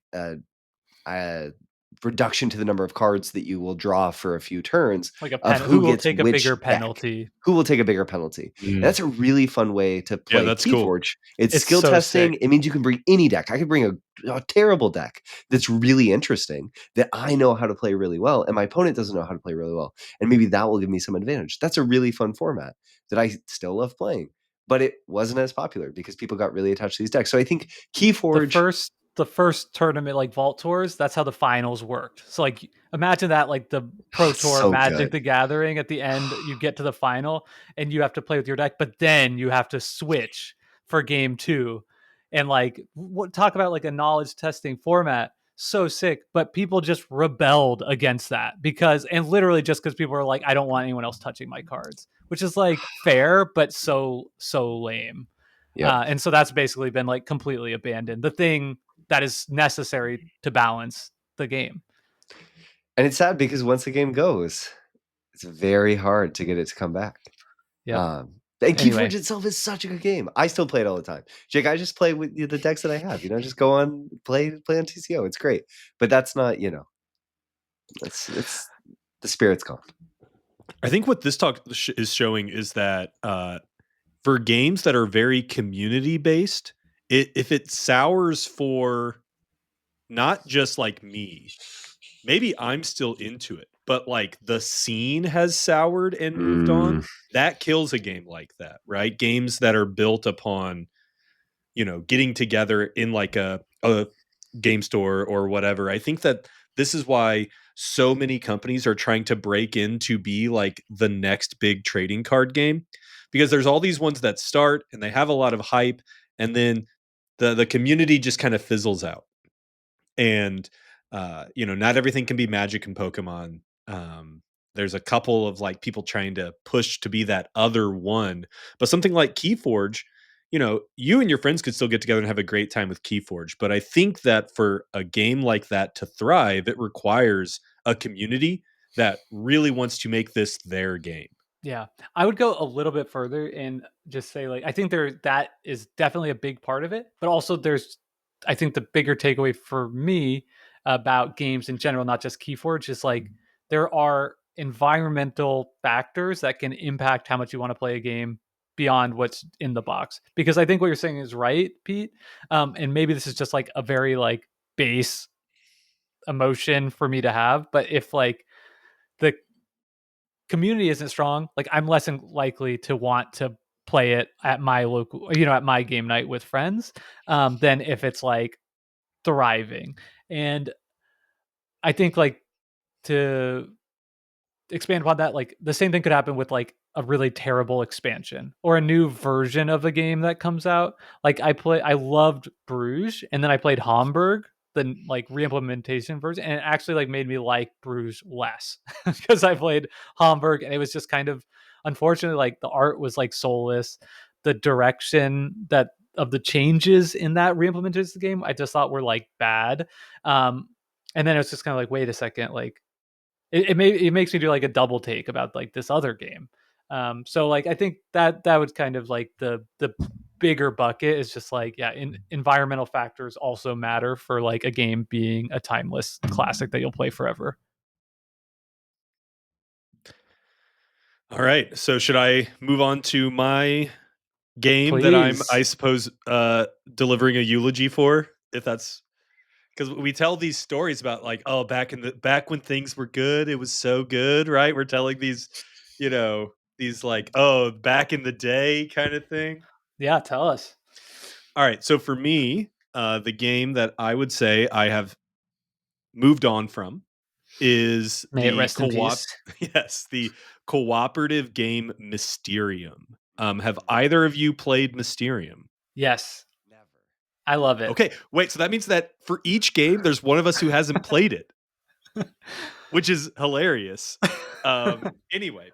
reduction to the number of cards that you will draw for a few turns Like a of who who will gets take a which bigger deck. penalty. Who will take a bigger penalty? And Mm. that's a really fun way to Yeah, play that's cool. Keyforge. It's It's skill so testing. sick. It means you can bring any deck. I could bring a terrible deck that's really interesting that I know how to play really well, and my opponent doesn't know how to play really well. And maybe that will give me some advantage. That's a really fun format that I still love playing. But it wasn't as popular because people got really attached to these decks. So I think Keyforge. The first tournament, like Vault Tours, that's how the finals worked. So like imagine that, like the Pro Tour So Magic good. the Gathering, at the end you get to the final and you have to play with your deck, but then you have to switch for game 2. And like talk about like a knowledge testing format. So sick, but people just rebelled against that because, and literally just because people were like, I don't want anyone else touching my cards, which is like fair, but so lame. Yep. And so that's basically been like completely abandoned. The thing that is necessary to balance the game. And it's sad because once the game goes, it's very hard to get it to come back. Yep. And Anyway. Keyforge itself is such a good game. I still play it all the time. Jake, I just play with the decks that I have. Just go on, play on TCO. It's great. But that's not, it's the spirit's gone. I think what this talk is showing is that for games that are very community based, if it sours for not just like me, maybe I'm still into it, but like the scene has soured and moved on, that kills a game like that, right? Games that are built upon, getting together in like a game store or whatever. I think that this is why so many companies are trying to break in to be like the next big trading card game, because there's all these ones that start and they have a lot of hype, and then the community just kind of fizzles out. And not everything can be Magic and Pokemon. There's a couple of like people trying to push to be that other one, but something like Keyforge, you and your friends could still get together and have a great time with Keyforge. But I think that for a game like that to thrive, it requires a community that really wants to make this their game. Yeah, I would go a little bit further and just say, like, I think that is definitely a big part of it, but also I think the bigger takeaway for me about games in general, not just Keyforge, is like there are environmental factors that can impact how much you want to play a game beyond what's in the box. Because I think what you're saying is right, Pete, and maybe this is just like a very like base emotion for me to have, but if like the community isn't strong, like I'm less likely to want to play it at my local, at my game night with friends, than if it's like thriving. And I think like to expand upon that, like the same thing could happen with like a really terrible expansion or a new version of a game that comes out. Like I loved Bruges, and then I played Hamburg, the like re-implementation version, and it actually like made me like Bruges less because I played Hamburg and it was just kind of, unfortunately, like the art was like soulless. The direction that of the changes in that re-implemented game I just thought were like bad. And then it's just kind of like, wait a second, like it makes me do like a double take about like this other game. So like I think that was kind of like the bigger bucket is just like, yeah, environmental factors also matter for like a game being a timeless classic that you'll play forever. All right, so should I move on to my game that I Please. suppose delivering a eulogy for, if that's, because we tell these stories about like, oh, back when things were good, it was so good, right? We're telling these like, oh, back in the day kind of thing. Yeah, tell us. All right, so for me, the game that I would say I have moved on from is May it the rest in peace. yes, the cooperative game Mysterium. Have either of you played Mysterium? Yes, Never. I love it. Okay, wait, so that means that for each game, there's one of us who hasn't played it, which is hilarious. Anyway,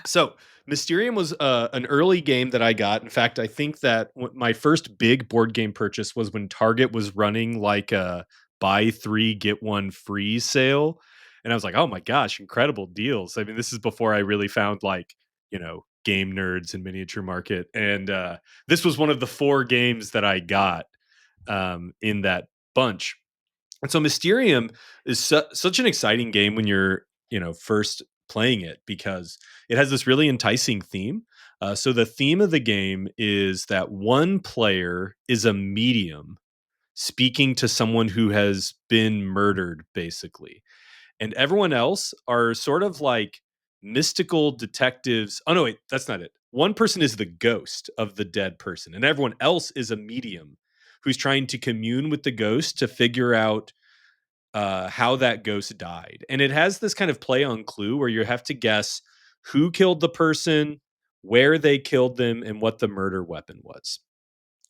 so Mysterium was an early game that I got. In fact, I think that my first big board game purchase was when Target was running like a buy 3 get 1 free sale, and I was like, oh my gosh, incredible deals. I mean, this is before I really found like game nerds and miniature market, and this was one of the 4 games that I got. in that bunch. And so Mysterium is such an exciting game when you're, first playing it, because it has this really enticing theme. So the theme of the game is that one player is a medium speaking to someone who has been murdered, basically. And everyone else are sort of like mystical detectives. Oh, no, wait, that's not it. One person is the ghost of the dead person, and everyone else is a medium who's trying to commune with the ghost to figure out how that ghost died. And it has this kind of play on clue where you have to guess who killed the person, where they killed them, and what the murder weapon was.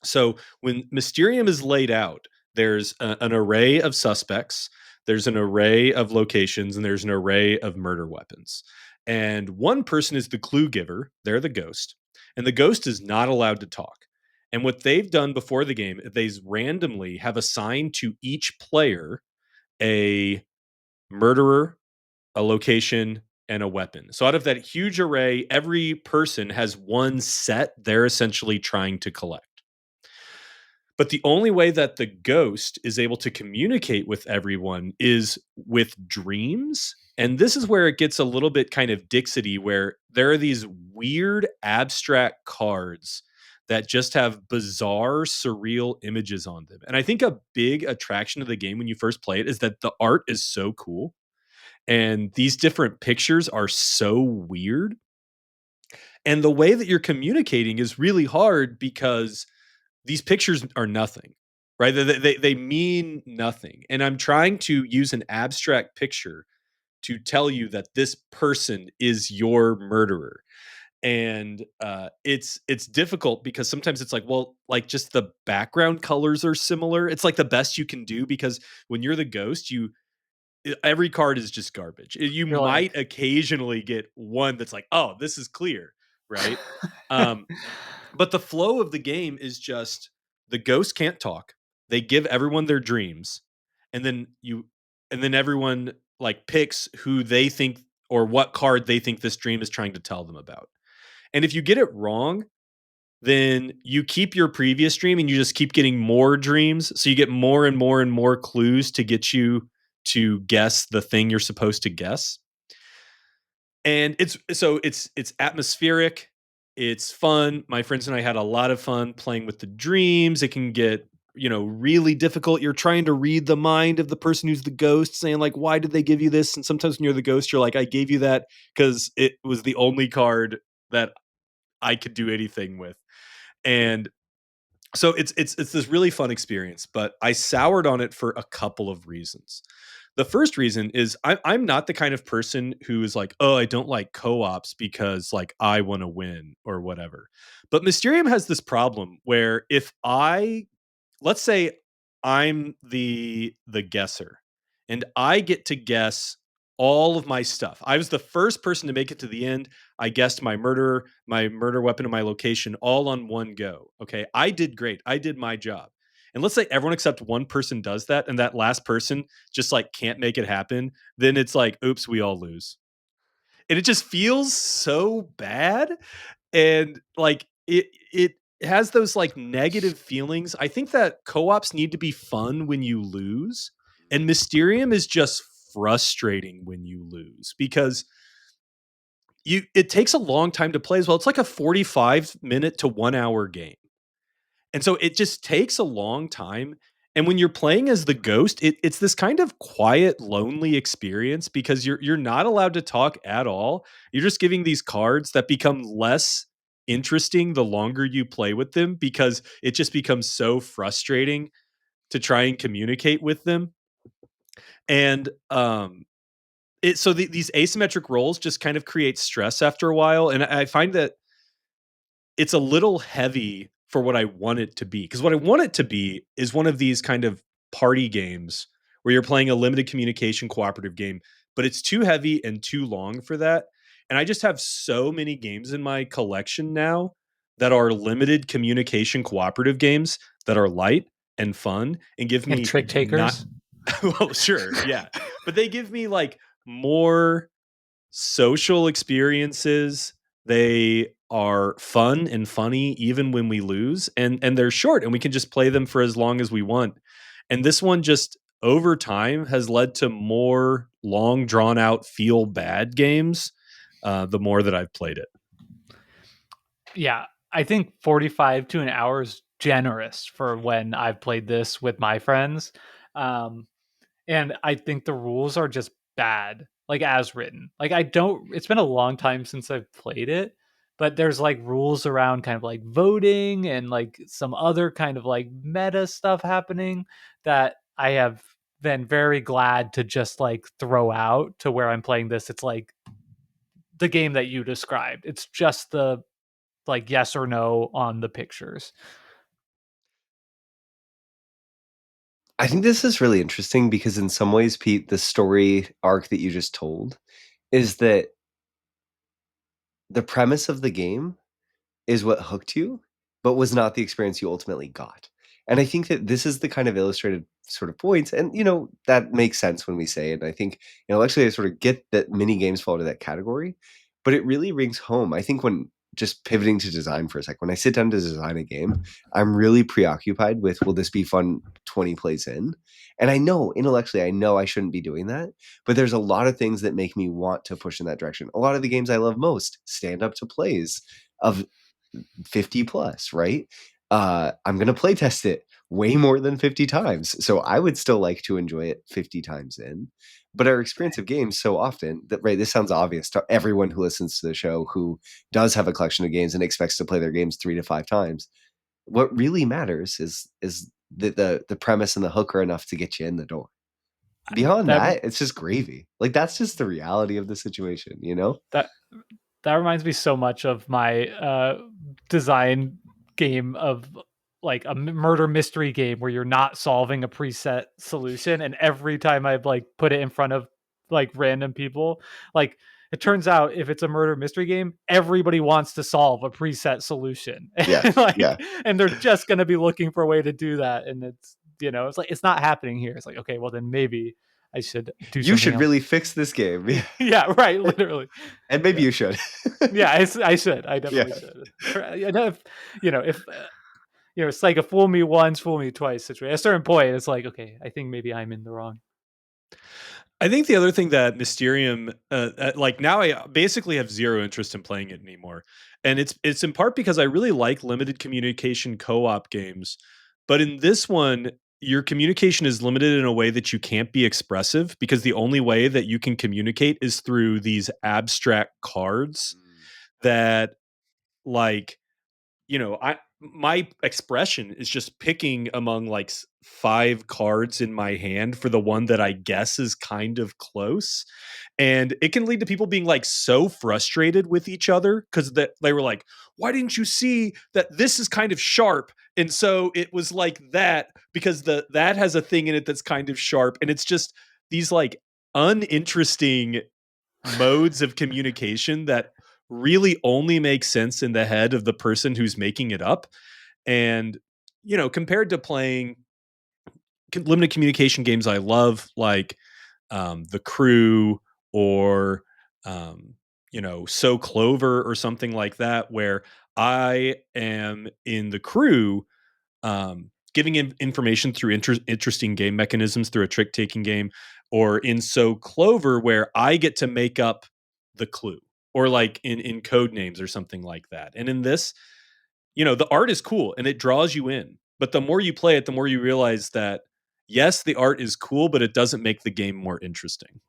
So when Mysterium is laid out, there's an array of suspects, there's an array of locations, and there's an array of murder weapons. And one person is the clue giver, they're the ghost, and the ghost is not allowed to talk. And what they've done before the game, they randomly have assigned to each player a murderer, a location, and a weapon. So out of that huge array, every person has one set they're essentially trying to collect. But the only way that the ghost is able to communicate with everyone is with dreams. And this is where it gets a little bit kind of Dixity, where there are these weird abstract cards that just have bizarre, surreal images on them. And I think a big attraction of the game when you first play it is that the art is so cool. And these different pictures are so weird. And the way that you're communicating is really hard because these pictures are nothing, right? They mean nothing. And I'm trying to use an abstract picture to tell you that this person is your murderer. And it's difficult because sometimes it's like, well, like just the background colors are similar. It's like the best you can do, because when you're the ghost, every card is just garbage. You You're might like, occasionally get one that's like, oh, this is clear, right? um, but the flow of the game is just the ghosts can't talk. They give everyone their dreams, and then everyone like picks who they think or what card they think this dream is trying to tell them about. And if you get it wrong, then you keep your previous dream and you just keep getting more dreams. So you get more and more and more clues to get you to guess the thing you're supposed to guess. And it's atmospheric, it's fun. My friends and I had a lot of fun playing with the dreams. It can get, really difficult. You're trying to read the mind of the person who's the ghost, saying like, why did they give you this? And sometimes when you're the ghost, you're like, I gave you that because it was the only card that I could do anything with. And so it's this really fun experience, but I soured on it for a couple of reasons. The first reason is I'm not the kind of person who is like, oh, I don't like co-ops because like I want to win or whatever. But Mysterium has this problem where if let's say I'm the guesser and I get to guess all of my stuff. I was the first person to make it to the end. I guessed my murder weapon, and my location all on one go. Okay. I did great. I did my job. And let's say everyone except one person does that, and that last person just like can't make it happen, then it's like, oops, we all lose. And it just feels so bad. And like it has those like negative feelings. I think that co-ops need to be fun when you lose, and Mysterium is just frustrating when you lose because it takes a long time to play as well. It's like a 45-minute to 1 hour game. And so it just takes a long time. And when you're playing as the ghost, it's this kind of quiet, lonely experience because you're not allowed to talk at all. You're just giving these cards that become less interesting the longer you play with them because it just becomes so frustrating to try and communicate with them. And these asymmetric roles just kind of create stress after a while. And I find that it's a little heavy for what I want it to be. Because what I want it to be is one of these kind of party games where you're playing a limited communication cooperative game, but it's too heavy and too long for that. And I just have so many games in my collection now that are limited communication cooperative games that are light and fun and give and me trick not takers. well, sure, yeah. But they give me like more social experiences. They are fun and funny even when we lose, and they're short and we can just play them for as long as we want. And this one just over time has led to more long drawn out feel bad games the more that I've played it. Yeah, I think 45 to an hour is generous for when I've played this with my friends. Um, and I think the rules are just bad, like as written. Like I don't it's been a long time since I've played it, but there's like rules around kind of like voting and like some other kind of like meta stuff happening that I have been very glad to just like throw out to where I'm playing this. It's like the game that you described. It's just the like yes or no on the pictures. I think this is really interesting because in some ways, Pete, the story arc that you just told is that the premise of the game is what hooked you, but was not the experience you ultimately got. And I think that this is the kind of illustrated sort of points, and that makes sense when we say it. And I think intellectually, I sort of get that mini games fall into that category, but it really rings home. I think when just pivoting to design for a sec, when I sit down to design a game, I'm really preoccupied with will this be fun 20 plays in? And I know intellectually, I know I shouldn't be doing that, but there's a lot of things that make me want to push in that direction. A lot of the games I love most stand up to plays of 50 plus, right? I'm going to play test it way more than 50 times. So I would still like to enjoy it 50 times in. But our experience of games so often that, right, this sounds obvious to everyone who listens to the show who does have a collection of games and expects to play their games 3 to 5 times. What really matters is that the premise and the hook are enough to get you in the door. Beyond That that, it's just gravy. Like that's just the reality of the situation, that that reminds me so much of my design game of like a murder mystery game where you're not solving a preset solution, and every time I like put it in front of like random people, like it turns out if it's a murder mystery game, everybody wants to solve a preset solution. Yeah. Like, Yeah. and they're just going to be looking for a way to do that, and it's it's like it's not happening here. It's like, okay, well then maybe I should do You something should else. really fix this game. Yeah, right, literally. And maybe Yeah. you should. Yeah, I should. I Yeah. definitely should. If it's like a fool me once, fool me twice situation. At a certain point, it's like, okay, I think maybe I'm in the wrong. I think the other thing that Mysterium, like now, I basically have zero interest in playing it anymore, and it's in part because I really like limited communication co-op games, but in this one, your communication is limited in a way that you can't be expressive because the only way that you can communicate is through these abstract cards that, like, I my expression is just picking among like 5 cards in my hand for the one that I guess is kind of close. And it can lead to people being like so frustrated with each other because that they were like, why didn't you see that this is kind of sharp? And so it was like that because that has a thing in it that's kind of sharp. And it's just these like uninteresting modes of communication that really only make sense in the head of the person who's making it up. And, compared to playing limited communication games I love, like The Crew or, So Clover or something like that, where I am in The Crew giving information through interesting game mechanisms through a trick taking game, or in So Clover, where I get to make up the clue, or like in Codenames or something like that. And in this, the art is cool and it draws you in. But the more you play it, the more you realize that, yes, the art is cool, but it doesn't make the game more interesting.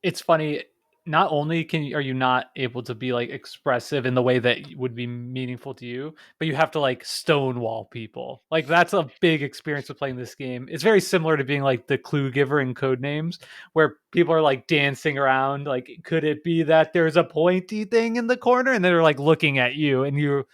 It's funny. Not only are you not able to be like expressive in the way that would be meaningful to you, but you have to like stonewall people. Like that's a big experience with playing this game. It's very similar to being like the clue giver in Codenames, where people are like dancing around. Like, could it be that there's a pointy thing in the corner, and they're like looking at you, and you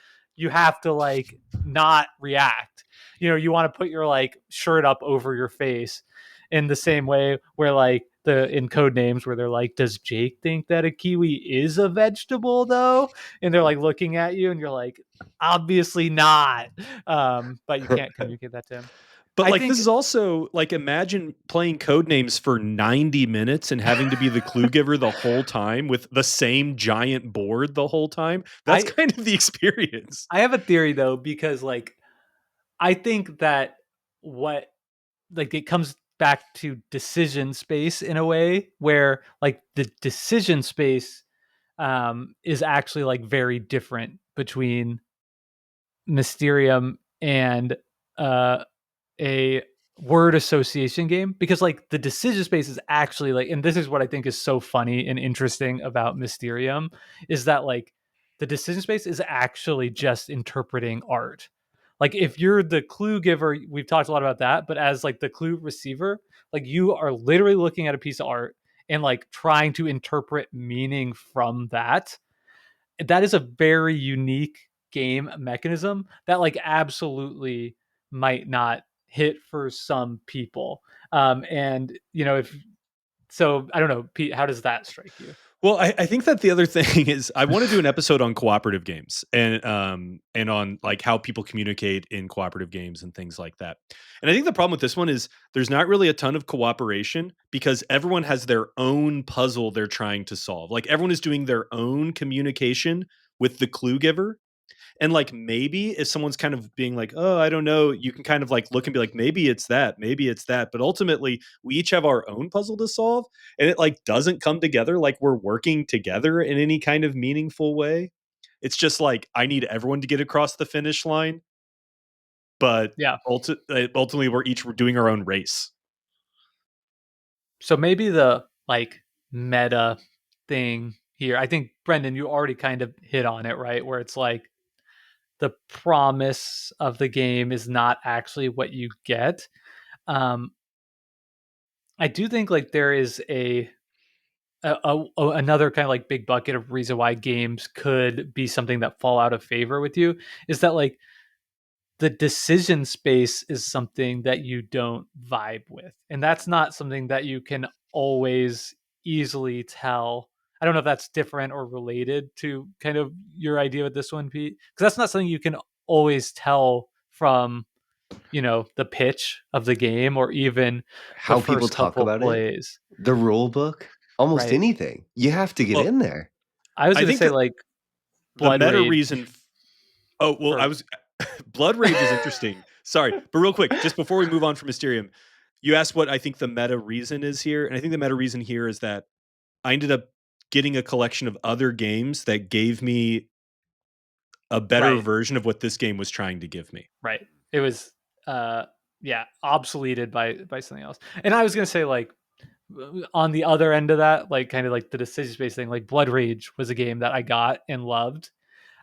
have to like not react. You want to put your like shirt up over your face in the same way where like in Codenames where they're like, does Jake think that a kiwi is a vegetable though? And they're like looking at you and you're like, obviously not. But you can't communicate that to him. But I like think this is also like imagine playing Codenames for 90 minutes and having to be the clue giver the whole time with the same giant board the whole time. That's I kind of the experience. I have a theory though, because like I think that what like it comes back to decision space in a way where like the decision space is actually like very different between Mysterium and uh a word association game, because like the decision space is actually like, and this is what I think is so funny and interesting about Mysterium, is that like the decision space is actually just interpreting art. Like if you're the clue giver, we've talked a lot about that, but as like the clue receiver, like you are literally looking at a piece of art and like trying to interpret meaning from that. That is a very unique game mechanism that like absolutely might not hit for some people. And you know, if so, I don't know, Pete, how does that strike you? Well, I think that the other thing is I want to do an episode on cooperative games and on like how people communicate in cooperative games and things like that. And I think the problem with this one is there's not really a ton of cooperation because everyone has their own puzzle they're trying to solve. Like everyone is doing their own communication with the clue giver. And like maybe if someone's kind of being like, "Oh, I don't know," you can kind of like look and be like, "Maybe it's that, maybe it's that." But ultimately, we each have our own puzzle to solve, and it like doesn't come together like we're working together in any kind of meaningful way. It's just like I need everyone to get across the finish line, but Yeah. ultimately we're each doing our own race. So maybe the like meta thing here, I think Brendan, you already kind of hit on it, right? Where it's like the promise of the game is not actually what you get. Um, I do think like there is another kind of like big bucket of reason why games could be something that fall out of favor with you, is that like the decision space is something that you don't vibe with, and that's not something that you can always easily tell. I don't know if that's different or related to kind of your idea with this one, Pete, because that's not something you can always tell from, you know, the pitch of the game or even the How people first talk couple about it, plays. the rule book, almost Right. anything. You have to get Well, in there. I was I gonna think say that like the Blood meta Rage reason. Oh well, I for was Blood Rage is interesting. Sorry, but real quick, just before we move on from Mysterium, you asked what I think the meta reason is here, and I think the meta reason here is that I ended up getting a collection of other games that gave me a better right, version of what this game was trying to give me. right. It was uh yeah, obsoleted by something else. And I was gonna say like on the other end of that, like kind of like the decision based thing, like Blood Rage was a game that I got and loved.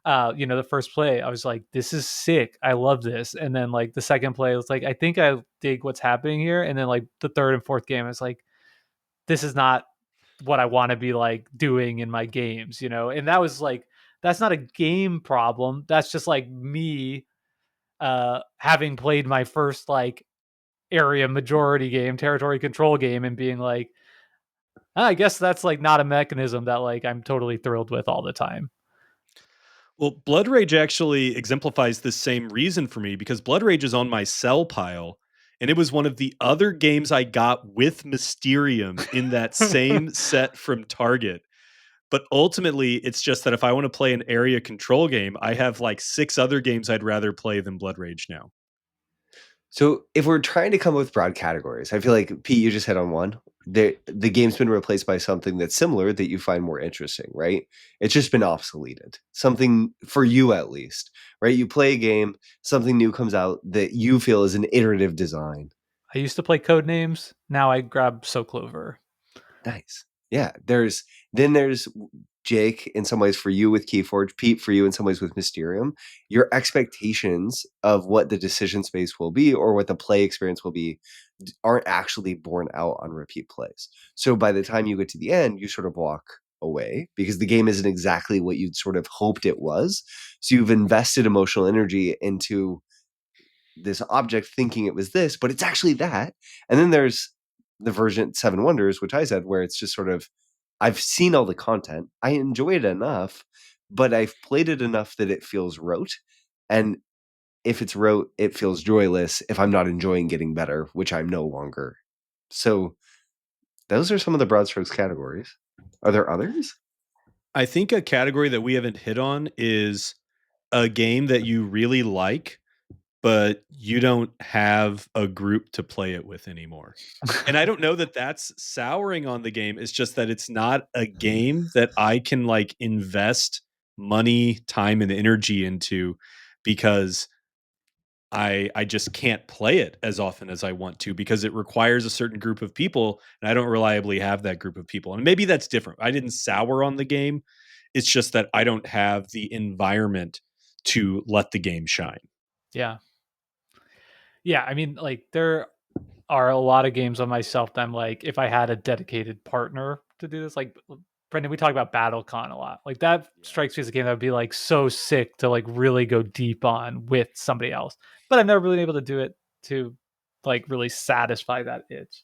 You know, the first play, I was like, this is sick. I love this. And then like the second play, I was like, I think I dig what's happening here. And then like the third and fourth game, I was like, this is not what I want to be like doing in my games, you know? And that was like, that's not a game problem. That's just like me having played my first like area majority game, territory control game, and being like, I guess that's like not a mechanism that like I'm totally thrilled with all the time. Well, Blood Rage actually exemplifies the same reason for me because Blood Rage is on my sell pile, and it was one of the other games I got with Mysterium in that same set from Target. But ultimately, it's just that if I want to play an area control game, I have like 6 other games I'd rather play than Blood Rage now. So if we're trying to come up with broad categories, I feel like Pete, you just hit on one. The game's been replaced by something that's similar that you find more interesting, right? It's just been obsoleted. Something for you at least, right? You play a game, something new comes out that you feel is an iterative design. I used to play Codenames. Now I grab So Clover. Nice. Yeah. There's Jake in some ways for you with Keyforge, Pete for you in some ways with Mysterium. Your expectations of what the decision space will be or what the play experience will be aren't actually borne out on repeat plays. So by the time you get to the end, you sort of walk away because the game isn't exactly what you'd sort of hoped it was. So you've invested emotional energy into this object thinking it was this, but it's actually that. And then there's the version Seven Wonders, which I said, where it's just sort of, I've seen all the content. I enjoy it enough, but I've played it enough that it feels rote. And if it's rote, it feels joyless if I'm not enjoying getting better, which I'm no longer. So those are some of the broad strokes categories. Are there others? I think a category that we haven't hit on is a game that you really like, but you don't have a group to play it with anymore. And I don't know that that's souring on the game. It's just that it's not a game that I can like invest money, time, and energy into because I just can't play it as often as I want to because it requires a certain group of people and I don't reliably have that group of people. And maybe that's different. I didn't sour on the game. It's just that I don't have the environment to let the game shine. Yeah. Yeah, I mean, like there are a lot of games on myself that I'm like, if I had a dedicated partner to do this, like Brendan, we talk about BattleCon a lot. Like that strikes me as a game that would be like so sick to like really go deep on with somebody else. But I've never really been able to do it to like really satisfy that itch.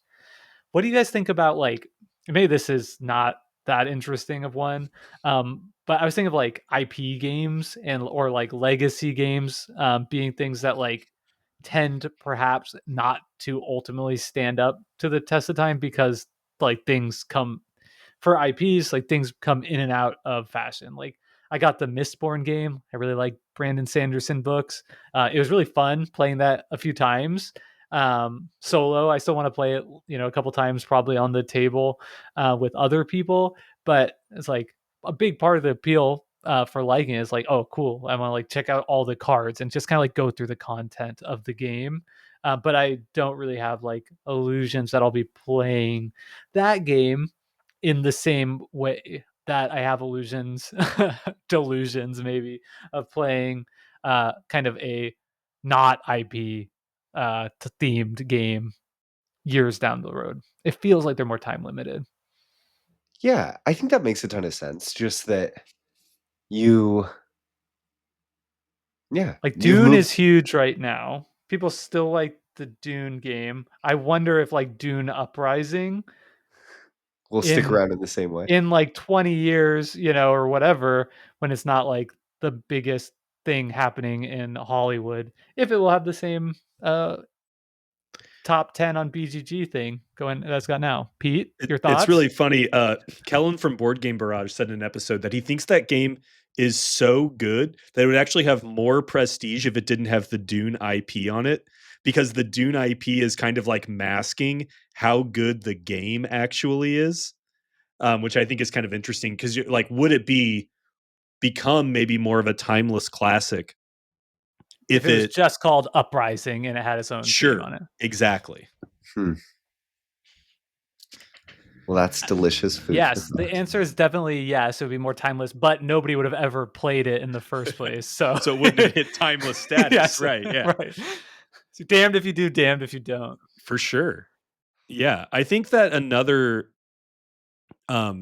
What do you guys think about like maybe this is not that interesting of one, but I was thinking of like IP games and or like legacy games being things that like tend to perhaps not to ultimately stand up to the test of time because like things come for IPs, like things come in and out of fashion. Like I got the Mistborn game. I really like Brandon Sanderson books. It was really fun playing that a few times solo. I still want to play it, you know, a couple times probably on the table with other people. But it's like a big part of the appeal for liking it is like, oh, cool. I want to like check out all the cards and just kind of like go through the content of the game. But I don't really have like illusions that I'll be playing that game in the same way that I have illusions, delusions maybe of playing kind of a not IP themed game years down the road. It feels like they're more time limited. Yeah, I think that makes a ton of sense. Just that you, yeah, Like you've Dune moved. is huge right now. People still like the Dune game. I wonder if like Dune Uprising Will stick in around in the same way. like 20 years, you know, or whatever, when it's not like the biggest thing happening in Hollywood, if it will have the same top 10 on BGG thing going that's got now. Pete, your It's thoughts? really funny. Kellen from Board Game Barrage said in an episode that he thinks that game is so good that it would actually have more prestige if it didn't have the Dune IP on it, because the Dune IP is kind of like masking how good the game actually is, which I think is kind of interesting because you're like, would it become maybe more of a timeless classic If if it was it? just called Uprising and it had its own theme Sure, on it. exactly. Well, that's delicious food. Yes, the answer is definitely yes. It would be more timeless, but nobody would have ever played it in the first place. So, So it wouldn't have hit timeless status, yes, right? Yeah, right. So damned if you do, damned if you don't. for sure. Yeah, I think that another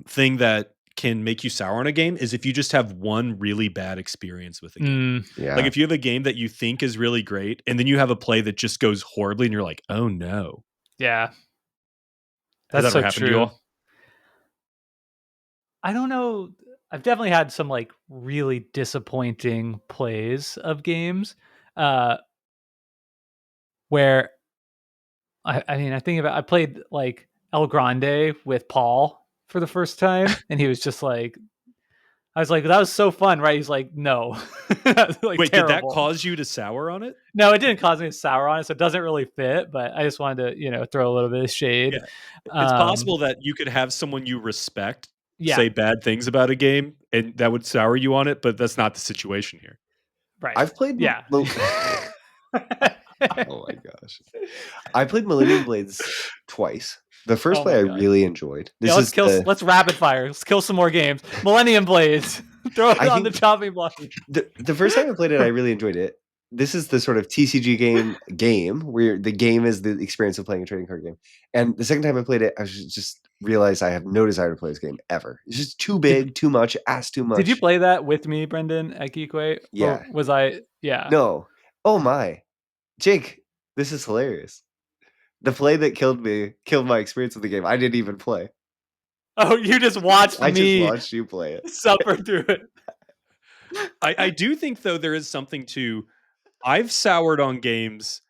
thing that can make you sour on a game is if you just have one really bad experience with a game. Yeah. Like if you have a game that you think is really great and then you have a play that just goes horribly and you're like, "Oh no." Yeah, Has that's that ever so happened to you true. all? I don't know. I've definitely had some like really disappointing plays of games uh, where I mean, I think about I played like El Grande with Paul for the first time, and he was just like, I was like, that was so fun, right? He's like, no, like Wait, did that terrible. cause you to sour on it? No, it didn't cause me to sour on it, so it doesn't really fit. But I just wanted to, you know, throw a little bit of shade. Yeah. It's Um, possible that you could have someone you respect yeah, say bad things about a game and that would sour you on it, but that's not the situation here. right, I've played. yeah. Oh my gosh. I played Millennium Blades twice. The first Oh play my I god. really enjoyed. Yeah, This is the let's rapid fire. Let's kill some more games. Millennium Blades. Throw it I on the think chopping block. the first time I played it, I really enjoyed it. This is the sort of TCG game where the game is the experience of playing a trading card game. And the second time I played it, I just realized I have no desire to play this game ever. It's just too Did big, too much, asks too Did you much. play that with me, Brendan, at Geekway? Or Yeah. was I? Yeah. No. Oh my. Jake, this is hilarious. The play that killed my experience with the game. I didn't even play. Oh, you just watched I just me watched you play it. suffer through it. I do think though there is something to I've soured on games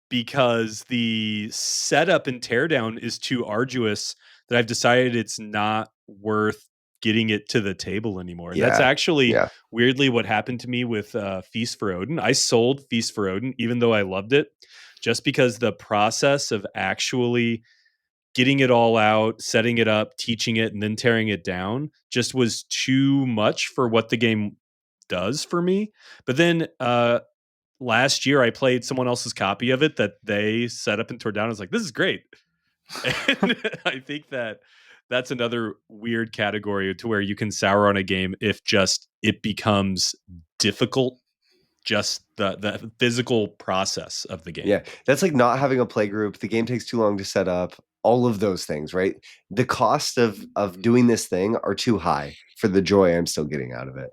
because the setup and teardown is too arduous that I've decided it's not worth getting it to the table anymore. And that's actually weirdly what happened to me with Feast for Odin. I sold Feast for Odin, even though I loved it, just because the process of actually getting it all out, setting it up, teaching it, and then tearing it down just was too much for what the game does for me. But then last year I played someone else's copy of it that they set up and tore down. I was like, this is great. And I think that's another weird category to where you can sour on a game if just it becomes difficult, just the physical process of the game. Yeah, that's like not having a play group. The game takes too long to set up. All of those things, right? The cost of doing this thing are too high for the joy I'm still getting out of it.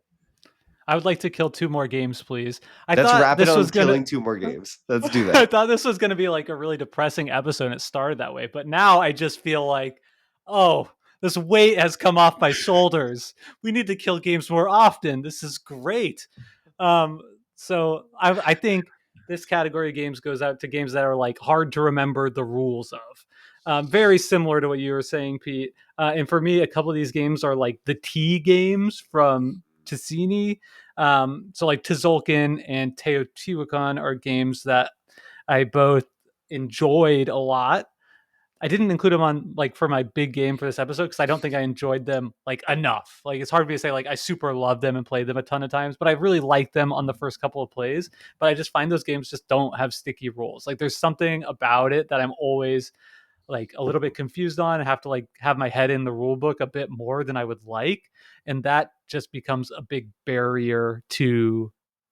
I would like to kill 2 more games, please. Let's wrap it on killing 2 more games. Let's do that. I thought this was going to be like a really depressing episode, and it started that way. But now I just feel like, oh, this weight has come off my shoulders. We need to kill games more often. This is great. So I think this category of games goes out to games that are like hard to remember the rules of. Very similar to what you were saying, Pete. And for me, a couple of these games are like the T games from Ticini. So like Tzolkin and Teotihuacan are games that I both enjoyed a lot. I didn't include them on like for my big game for this episode because I don't think I enjoyed them like enough. Like it's hard for me to say like I super love them and played them a ton of times, but I really liked them on the first couple of plays. But I just find those games just don't have sticky rules. Like there's something about it that I'm always like a little bit confused on. I have to like have my head in the rule book a bit more than I would like. And that just becomes a big barrier to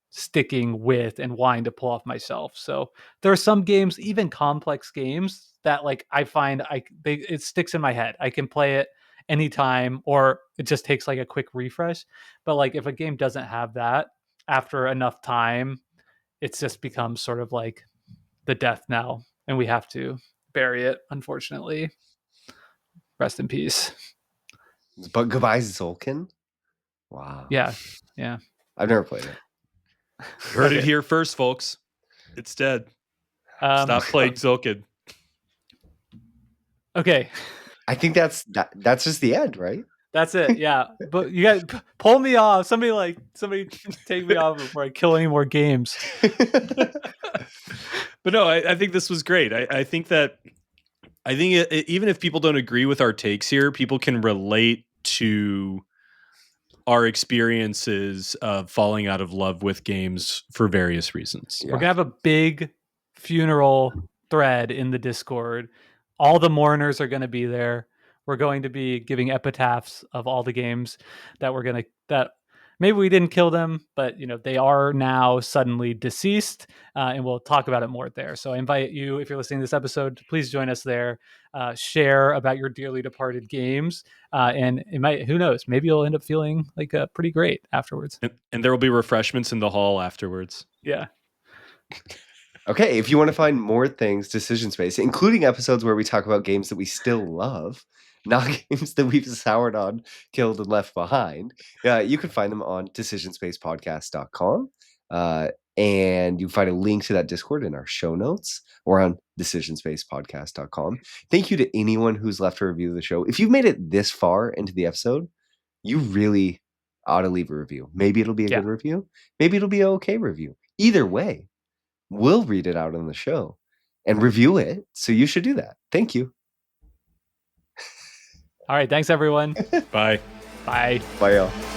sticking with and wanting to pull off myself. So there are some games, even complex games, that like I find it sticks in my head. I can play it anytime, or it just takes like a quick refresh. But like if a game doesn't have that after enough time, it's just becomes sort of like the death knell, and we have to bury it, unfortunately. Rest in peace. But goodbye, Tzolkin. Wow. Yeah. I've never played it. Heard it here first, folks. It's dead. Stop playing Tzolkin. Okay. I think that's just the end, right? That's it. Yeah. But you guys pull me off. Somebody take me off before I kill any more games. But no, I think this was great. I think even if people don't agree with our takes here, people can relate to our experiences of falling out of love with games for various reasons. Yeah. We're going to have a big funeral thread in the Discord. All the mourners are going to be there. We're going to be giving epitaphs of all the games that maybe we didn't kill them, but they are now suddenly deceased, and we'll talk about it more there. So I invite you, if you're listening to this episode, please join us there. Share about your dearly departed games, and it might, who knows, maybe you'll end up feeling like pretty great afterwards. And there will be refreshments in the hall afterwards. Yeah. Okay, if you want to find more things Decision Space, including episodes where we talk about games that we still love, not games that we've soured on, killed, and left behind, you can find them on decisionspacepodcast.com. And you can find a link to that Discord in our show notes or on decisionspacepodcast.com. Thank you to anyone who's left a review of the show. If you've made it this far into the episode, you really ought to leave a review. Maybe it'll be a good review. Maybe it'll be an okay review. Either way, we'll read it out on the show and review it. So you should do that. Thank you. All right. Thanks, everyone. Bye. Bye. Bye, y'all.